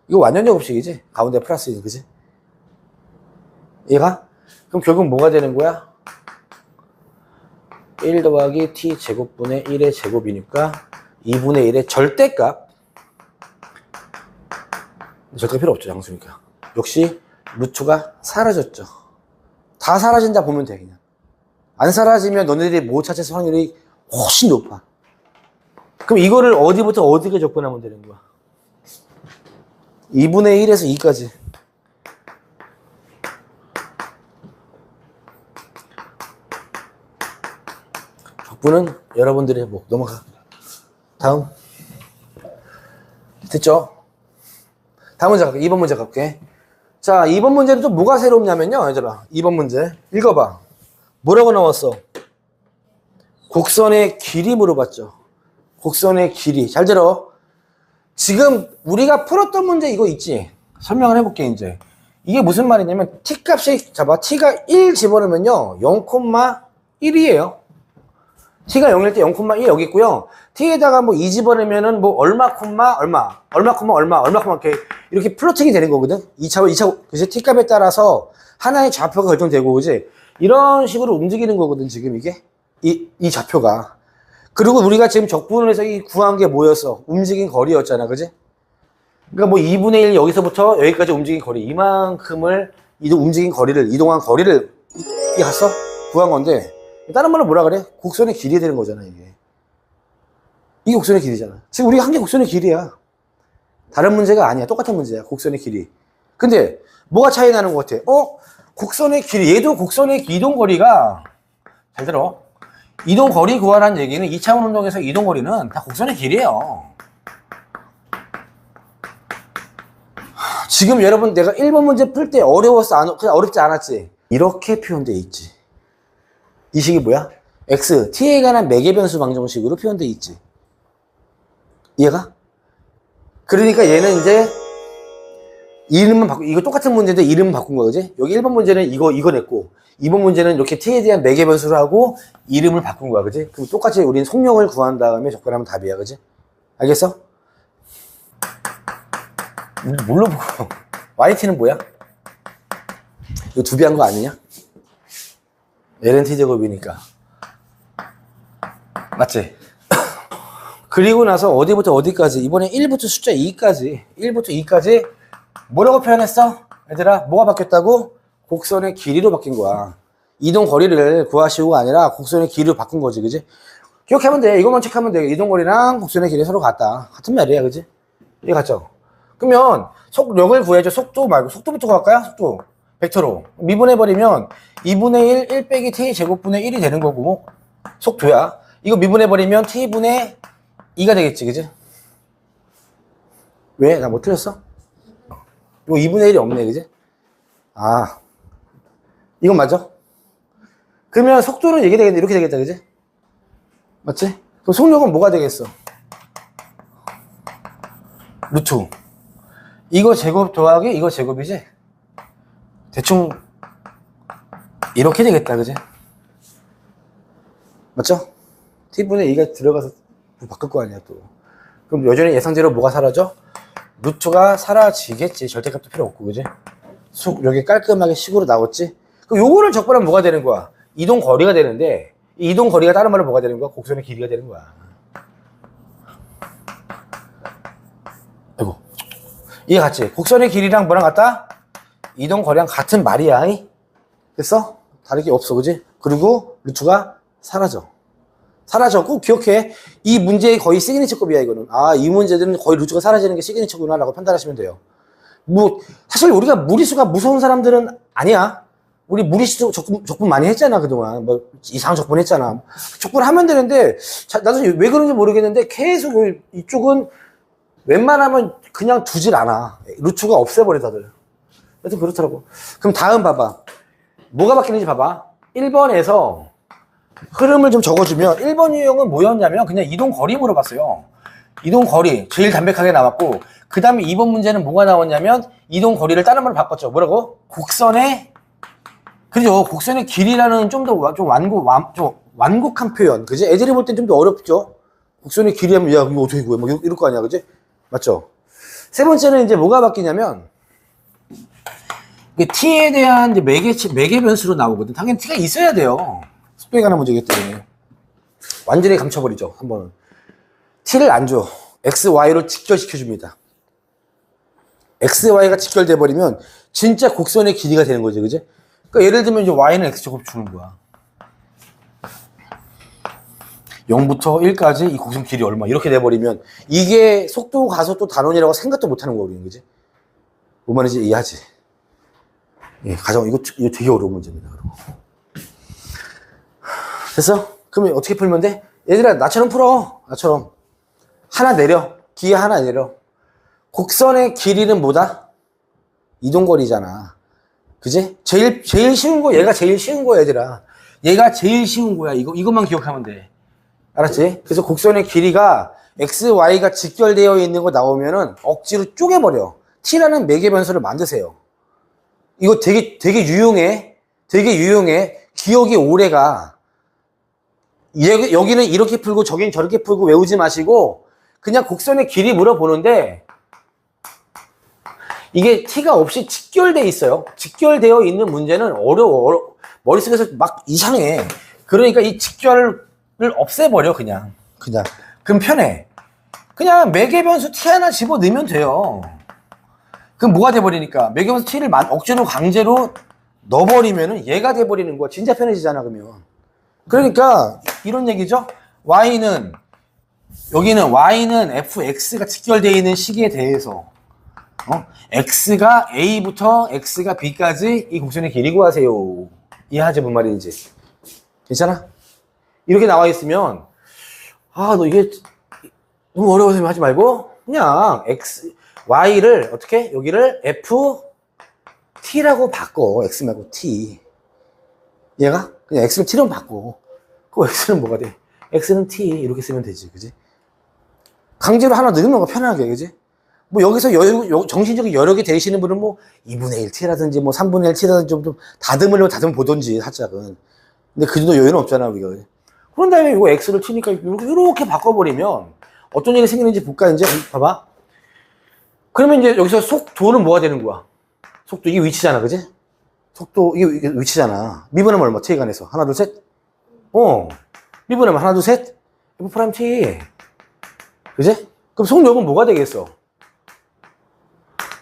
이거 완전 제곱식이지? 가운데 플러스이지, 그지? 얘가? 그럼 결국 뭐가 되는 거야? 1 더하기 t제곱분의 1의 제곱이니까 2분의 1의 절대값. 절대 필요 없죠, 양수니까. 역시 루트가 사라졌죠. 다 사라진다 보면 돼, 그냥. 안 사라지면 너네들이 못 찾을 확률이 훨씬 높아. 그럼 이거를 어디부터 어디게 접근하면 되는 거야? 2분의 1에서 2까지. 적분은 여러분들이 뭐 넘어가. 다음. 됐죠? 다음 문제 갈게. 2번 문제 갈게. 자, 2번 문제는 또 뭐가 새롭냐면요, 얘들아. 2번 문제. 읽어봐. 뭐라고 나왔어? 곡선의 길이 물어봤죠. 곡선의 길이. 잘 들어. 지금 우리가 풀었던 문제 이거 있지? 설명을 해볼게, 이제. 이게 무슨 말이냐면, t 값이, 잡아. t가 1 집어넣으면요, 0,1이에요. t가 0일 때 0,1 여기 있고요. t에다가 뭐 2 집어넣으면은 뭐 얼마, 얼마, 이렇게 플로팅이 되는 거거든. 2차, 그치? t 값에 따라서 하나의 좌표가 결정되고, 그지? 이런 식으로 움직이는 거거든, 지금 이게. 이 좌표가. 그리고 우리가 지금 적분을 해서 이 구한 게 뭐였어? 움직인 거리였잖아, 그지? 그러니까 뭐 2분의 1 여기서부터 여기까지 움직인 거리, 이만큼을 움직인 거리를, 이동한 거리를 이게 갔어? 구한 건데, 다른 말로 뭐라 그래? 곡선의 길이 되는 거잖아, 이게. 이게 곡선의 길이잖아. 지금 우리가 한 게 곡선의 길이야. 다른 문제가 아니야. 똑같은 문제야. 곡선의 길이. 근데 뭐가 차이 나는 것 같아? 곡선의 길이. 얘도 곡선의 이동거리가, 잘 들어. 이동거리 구하라는 얘기는 2차원 운동에서 이동거리는 다 곡선의 길이에요. 지금 여러분 내가 1번 문제 풀 때 어려웠어? 그냥 어렵지 않았지? 이렇게 표현되어 있지. 이 식이 뭐야? x, t에 관한 매개변수 방정식으로 표현되어 있지. 이해가? 그러니까 얘는 이제 이름만 바꾸, 이거 똑같은 문제인데 이름 바꾼 거야, 그지? 여기 1번 문제는 이거 냈고 2번 문제는 이렇게 t에 대한 매개변수를 하고 이름을 바꾼 거야, 그지? 그럼 똑같이 우리는 속력을 구한 다음에 접근하면 답이야, 그지? 알겠어? 뭘로 보고 yt는 뭐야? 이거 두배한 거 아니냐? ln t제곱이니까 맞지? 그리고 나서 어디부터 어디까지? 이번에 1부터 숫자 2까지 1부터 2까지 뭐라고 표현했어? 얘들아, 뭐가 바뀌었다고? 곡선의 길이로 바뀐 거야. 이동 거리를 구하시오가 아니라 곡선의 길이로 바꾼 거지, 그지? 기억하면 돼. 이것만 체크하면 돼. 이동 거리랑 곡선의 길이 서로 같다. 같은 말이야, 그지? 이해 갔죠? 그러면 속력을 구해줘. 속도 말고 속도부터 갈까요? 속도 벡터로 미분해버리면 2분의 1, 1 빼기 t 제곱분의 1이 되는 거고 속도야. 이거 미분해버리면 t분의 2가 되겠지, 그지? 왜? 나 뭐 틀렸어? 이거 2분의 1이 없네, 그지? 아, 이건 맞아? 그러면 속도는 이게 되겠네, 이렇게 되겠다, 그지? 맞지? 그럼 속력은 뭐가 되겠어? 루트. 이거 제곱 더하기 이거 제곱이지? 대충 이렇게 되겠다, 그지? 맞죠? t분의 2가 들어가서 바꿀 거 아니야, 또. 그럼 여전히 예상대로 뭐가 사라져? 루트가 사라지겠지. 절대값도 필요 없고, 그지? 여기 깔끔하게 식으로 나왔지? 그럼 요거를 적분하면 뭐가 되는 거야? 이동 거리가 되는데, 이 이동 거리가 다른 말로 뭐가 되는 거야? 곡선의 길이가 되는 거야. 아이고. 이해 갔지? 곡선의 길이랑 뭐랑 같다? 이동 거리랑 같은 말이야. 됐어? 다르게 없어, 그지? 그리고 루트가 사라져. 꼭 기억해. 이 문제의 거의 시그니처급이야, 이거는. 아, 이 문제들은 거의 루트가 사라지는 게 시그니처구나 라고 판단하시면 돼요. 사실 우리가 무리수가 무서운 사람들은 아니야. 우리 무리수 적분 많이 했잖아, 그동안. 이상 적분 했잖아. 적분 하면 되는데, 나도 왜 그런지 모르겠는데, 계속 이쪽은 웬만하면 그냥 두질 않아. 루트가 없애버려, 다들. 하여튼 그렇더라고. 그럼 다음 봐봐. 뭐가 바뀌는지 봐봐. 1번에서 흐름을 좀 적어주면 1번 유형은 뭐였냐면 그냥 이동 거리 물어봤어요. 이동 거리 제일 담백하게 나왔고, 그 다음에 2번 문제는 뭐가 나왔냐면 이동 거리를 다른 말로 바꿨죠. 뭐라고? 곡선의, 그죠? 곡선의 길이라는 좀 더 완곡한 표현. 그지? 애들이 볼 땐 좀 더 어렵죠? 곡선의 길이 하면 야 이거 어떻게 구해? 뭐 이럴 거 아니야, 그지? 맞죠? 세 번째는 이제 뭐가 바뀌냐면 t에 대한 이제 매개 변수로 나오거든. 당연히 t가 있어야 돼요. 속도에 관한 문제이기 때문에. 완전히 감춰버리죠, 한 번은. t를 안 줘. x, y로 직결시켜줍니다. x, y가 직결돼버리면 진짜 곡선의 길이가 되는 거지, 그지? 그러니까 예를 들면 이제 y는 x제곱 주는 거야. 0부터 1까지 이 곡선 길이 얼마 이렇게 돼버리면 이게 속도 가속도 단원이라고 생각도 못하는 거야, 우리는, 그지? 뭔 말인지 이해하지? 예, 이거 되게 어려운 문제입니다. 그럼. 됐어? 그러면 어떻게 풀면 돼? 얘들아, 나처럼 풀어. 나처럼. 하나 내려. 기에 하나 내려. 곡선의 길이는 뭐다? 이동거리잖아. 그지? 제일 쉬운 거, 얘가 제일 쉬운 거야, 얘들아. 얘가 제일 쉬운 거야. 이것만 기억하면 돼. 알았지? 그래서 곡선의 길이가 x, y가 직결되어 있는 거 나오면은 억지로 쪼개버려. t라는 매개 변수를 만드세요. 이거 되게 유용해. 되게 유용해. 기억이 오래가. 여기는 이렇게 풀고 저기는 저렇게 풀고 외우지 마시고 그냥 곡선의 길이 물어보는데 이게 t가 없이 직결되어 있어요. 직결되어 있는 문제는 어려워. 머릿속에서 막 이상해. 그러니까 이 직결을 없애버려, 그냥. 그럼 편해. 그냥 매개변수 t 하나 집어넣으면 돼요. 그럼 뭐가 돼버리니까 매개변수 t를 억지로 강제로 넣어버리면은 얘가 돼버리는 거야. 진짜 편해지잖아, 그러면. 그러니까 이런 얘기죠. 여기는 y는 fx가 직결되어 있는 시기에 대해서 x가 a부터 x가 b까지 이 곡선의 길이 구하세요. 이해하지, 뭔 말인지. 괜찮아? 이렇게 나와 있으면 너 이게 너무 어려워서 하지 말고 그냥 y를 어떻게? 여기를 ft라고 바꿔. x 말고 t. 얘가 그냥 x를 t로 바꿔. 그 x는 뭐가 돼? x는 t 이렇게 쓰면 되지, 그지? 강제로 하나 넣는 거가 편하게, 그지? 뭐 여기서 정신적인 여력이 되시는 분은 뭐 2분의 1t라든지 뭐 3분의 1t라든지 좀 다듬으려고 보던지 살짝은. 근데 그 정도 여유는 없잖아, 우리가. 그런 다음에 이거 x를 t니까 이렇게 바꿔버리면 어떤 일이 생기는지 볼까, 이제? 봐봐. 그러면 이제 여기서 속도는 뭐가 되는 거야? 속도, 이게 위치잖아, 그지? 속도, 이게 위치잖아. 미분하면 얼마? t에 관해서. 하나, 둘, 셋? 미분하면 하나, 둘, 셋? f' t. 그지? 그럼 속력은 뭐가 되겠어?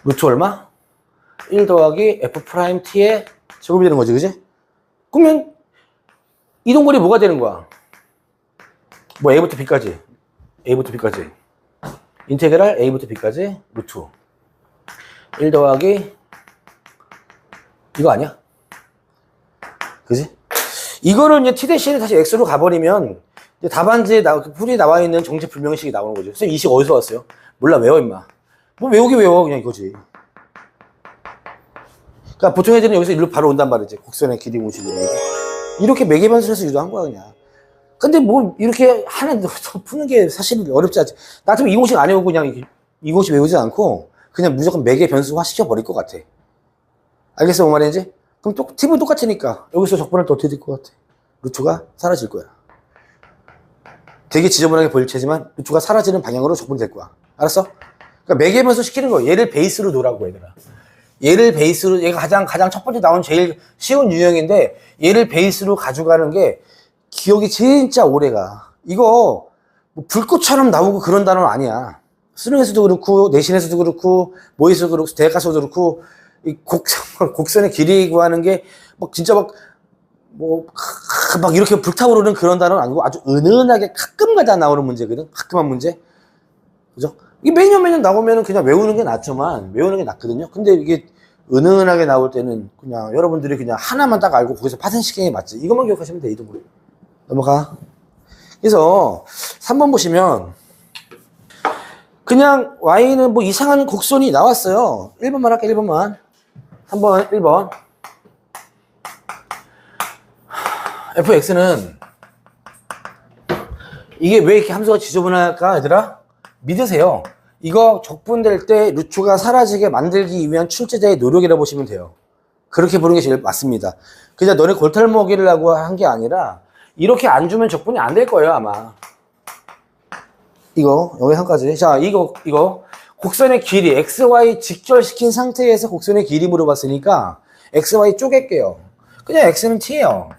루트 얼마? 1 더하기 f't의 제곱이 되는 거지, 그지? 그러면 이동거리 뭐가 되는 거야? 뭐 a부터 b까지. 인테그랄 a부터 b까지 루트 1 더하기 이거 아니야? 그지? 이거를 이제 t 대신에 다시 x로 가버리면 이제 답안지에 풀이 나와 있는 정체불명식이 나오는 거죠. 선생님 이 식 어디서 왔어요? 몰라, 외워 임마. 뭐 외우기 외워, 그냥 이거지. 그러니까 보통 애들은 여기서 일로 바로 온단 말이지. 곡선의 길이 공식으로. 이렇게 매개변수에서 유도한 거야, 그냥. 근데 뭐 이렇게 하나 더 푸는 게 사실 어렵지 않지. 나 같으면 이 공식 안 외우고 그냥 이 공식 외우지 않고 그냥 무조건 매개변수화 시켜버릴 것 같아. 알겠어, 뭔 말인지? 그럼 팁은 똑같으니까 여기서 적분할 때 어떻게 될 것 같아? 루트가 사라질 거야. 되게 지저분하게 보일 테지만 루트가 사라지는 방향으로 적분이 될 거야. 알았어? 그러니까 매개면서 시키는 거예요. 얘를 베이스로 놓으라고 얘들아. 얘를 베이스로, 얘가 가장 첫 번째 나온 제일 쉬운 유형인데 얘를 베이스로 가져가는 게 기억이 진짜 오래가. 이거 뭐 불꽃처럼 나오고 그런 단어는 아니야. 수능에서도 그렇고 내신에서도 그렇고 모의에서도 그렇고 대학 가서도 그렇고 이 곡선의 길이 구하는 게 막 진짜 막 이렇게 불타오르는 그런 단어는 아니고 아주 은은하게 가끔가다 나오는 문제거든. 가끔한 문제. 그죠? 이게 매년 나오면은 그냥 외우는 게 낫지만, 외우는 게 낫거든요. 근데 이게 은은하게 나올 때는 그냥 여러분들이 그냥 하나만 딱 알고 거기서 파생시키는 게 맞지. 이것만 기억하시면 돼, 이동으로. 넘어가. 그래서 3번 보시면, 그냥 Y는 뭐 이상한 곡선이 나왔어요. 1번만 할게, 1번만. 3번, 1번. fx는 이게 왜 이렇게 함수가 지저분할까 얘들아? 믿으세요. 이거 적분될 때 루트가 사라지게 만들기 위한 출제자의 노력이라고 보시면 돼요. 그렇게 보는 게 제일 맞습니다. 그냥 너네 골탈먹이라고 한 게 아니라 이렇게 안 주면 적분이 안 될 거예요 아마. 이거 여기 한 가지. 자 이거 곡선의 길이 xy 직결시킨 상태에서 곡선의 길이 물어봤으니까 xy 쪼갤게요. 그냥 x는 t예요.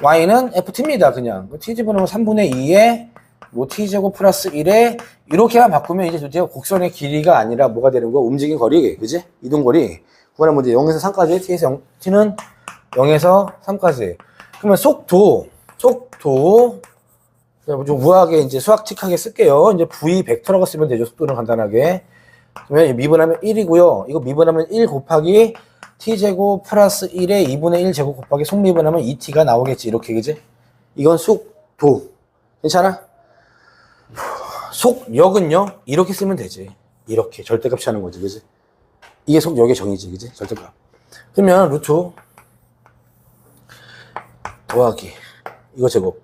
y는 ft입니다. 그냥 t 집어넣으면 3분의 2에 뭐 t제곱 플러스 1에 이렇게만 바꾸면 이제 도대체 곡선의 길이가 아니라 뭐가 되는 거야? 움직인 거리, 그지? 이동거리 구하는 문제. 0에서 3까지 t는 0에서 3까지. 그러면 속도 좀 우아하게 이제 수학틱하게 쓸게요. 이제 v 벡터라고 쓰면 되죠. 속도는 간단하게. 그러면 미분하면 1이고요. 이거 미분하면 1 곱하기 t제곱 플러스 1에 2분의 1 제곱 곱하기 속미분하면 2t가 나오겠지. 이렇게, 그지? 이건 속도. 괜찮아? 속력은요, 이렇게 쓰면 되지. 이렇게. 절대값 하는 거지, 그지? 이게 속력의 정의지, 그지? 절대값. 그러면 루트 더하기 이거 제곱.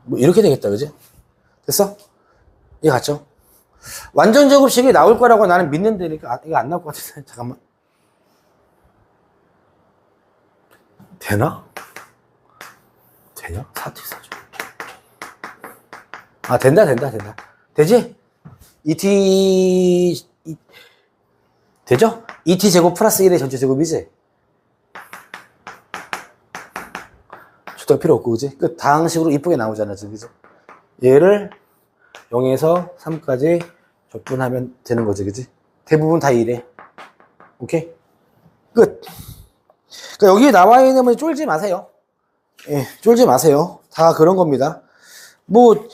뭐 이렇게 되겠다, 그지? 됐어? 이해 갔죠? 완전 제곱식이 나올 거라고 나는 믿는데 이거 안 나올 것 같은데. 잠깐만. 되나? 되냐? 사투사죠. 아, 된다. 되지? 되죠? 2t 제곱 플러스 1의 전체 제곱이지? 주도 필요 없고, 그지? 그 다항식으로 이쁘게 나오잖아, 지금, 그죠? 얘를 0에서 3까지 적분하면 되는 거지, 그지? 대부분 다 이래. 오케이? 끝. 그러니까 여기 나와 있는 분 쫄지 마세요. 예, 쫄지 마세요. 다 그런 겁니다. 뭐,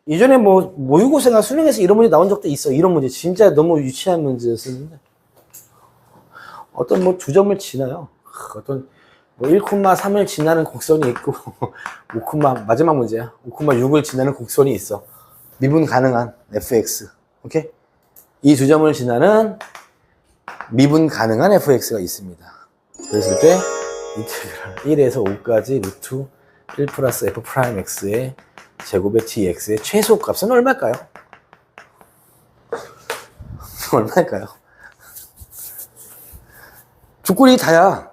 예전에 뭐, 모의고사나 수능에서 이런 문제 나온 적도 있어. 이런 문제. 진짜 너무 유치한 문제였었는데. 어떤 뭐 두 점을 지나요. 어떤 뭐 1,3을 지나는 곡선이 있고, 마지막 문제야. 5,6을 지나는 곡선이 있어. 미분 가능한 fx. 오케이? 이 두 점을 지나는 미분 가능한 fx가 있습니다. 그랬을 때, 인테그랄 1에서 5까지 루트 1 플러스 f 프라임 x의 제곱의 dx의 최소값은 얼마일까요? 얼마일까요? 조건이 다야.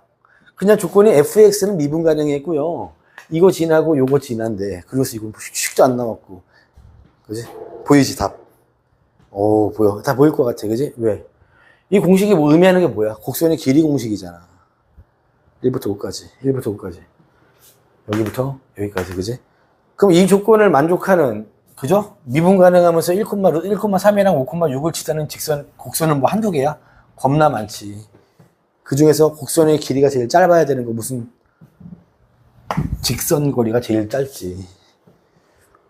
그냥 조건이 fx는 미분 가능했고요. 이거 지나고 요거 지난데. 그래서 이거 씩도 안 나왔고. 그지? 보이지, 답? 오, 보여. 다 보일 것 같아. 그지? 왜? 이 공식이 뭐 의미하는 게 뭐야? 곡선의 길이 공식이잖아. 1부터 5까지. 여기부터 여기까지, 그지? 그럼 이 조건을 만족하는, 그죠? 미분 가능하면서 1,3이랑 5,6을 치다는 곡선은 뭐 한두 개야? 겁나 많지. 그 중에서 곡선의 길이가 제일 짧아야 되는 거, 무슨, 직선 거리가 제일 짧지.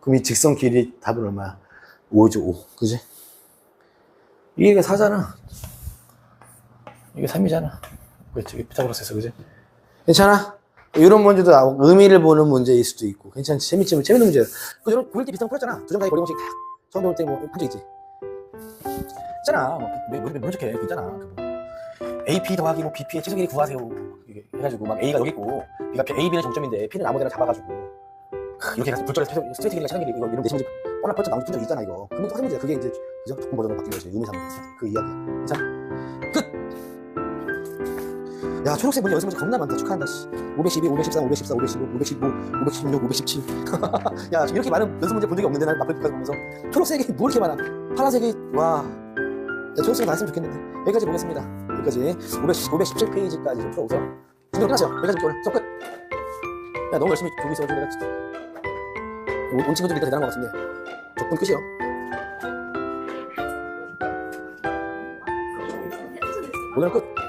그럼 이 직선 길이 답은 얼마야? 5죠, 5. 그지? 이게 4잖아. 이게 3이잖아. 그렇지. 피타고라스에서, 그지? 괜찮아? 이런 문제도 나오고, 의미를 보는 문제일 수도 있고, 괜찮지? 재밌는 문제야. 그 저런 고1 때 비슷한 거 풀었잖아. 두점가의 거리 공식 딱. 처음 배울 때 뭐, 한 적 있지? 있잖아. 뭐, 적해. 있잖아. AP 더하기 뭐 BP의 최소 길이 구하세요. 이게 해가지고, 막 A가 여기 있고, B는 정점인데, P는 아무 데나 잡아가지고, 이렇게 해서 불절에서 스트레이트 길이랑 차단 길이, 이거 이런 대신 뻔한 펄쩍 나온 적 있잖아, 이거. 그건 똑같은 문제야. 그게 이제, 그죠? 조건 버전으로 바뀐 거지. 의미상. 그 이야기야. 괜찮아? 끝! 야, 초록색 문제 연습 문제 겁나 많다. 축하한다. 씨. 512, 513, 514, 515, 515, 516, 517. 야, 이렇게 많은 연습 문제 본 적이 없는데 나는 마플까지 보면서 초록색이 뭐 이렇게 많아? 파란색이 와. 야, 초록색이 나왔으면 좋겠는데. 여기까지 보겠습니다. 여기까지 517페이지까지 좀 풀어보세요. 준비 끝났어요. 여기까지 오늘 수업 끝. 야, 너무 열심히 보고 있어가지고 내가 진짜 온 친구들이 다 대단한 것 같은데 적분 끝이요. 오늘은 끝.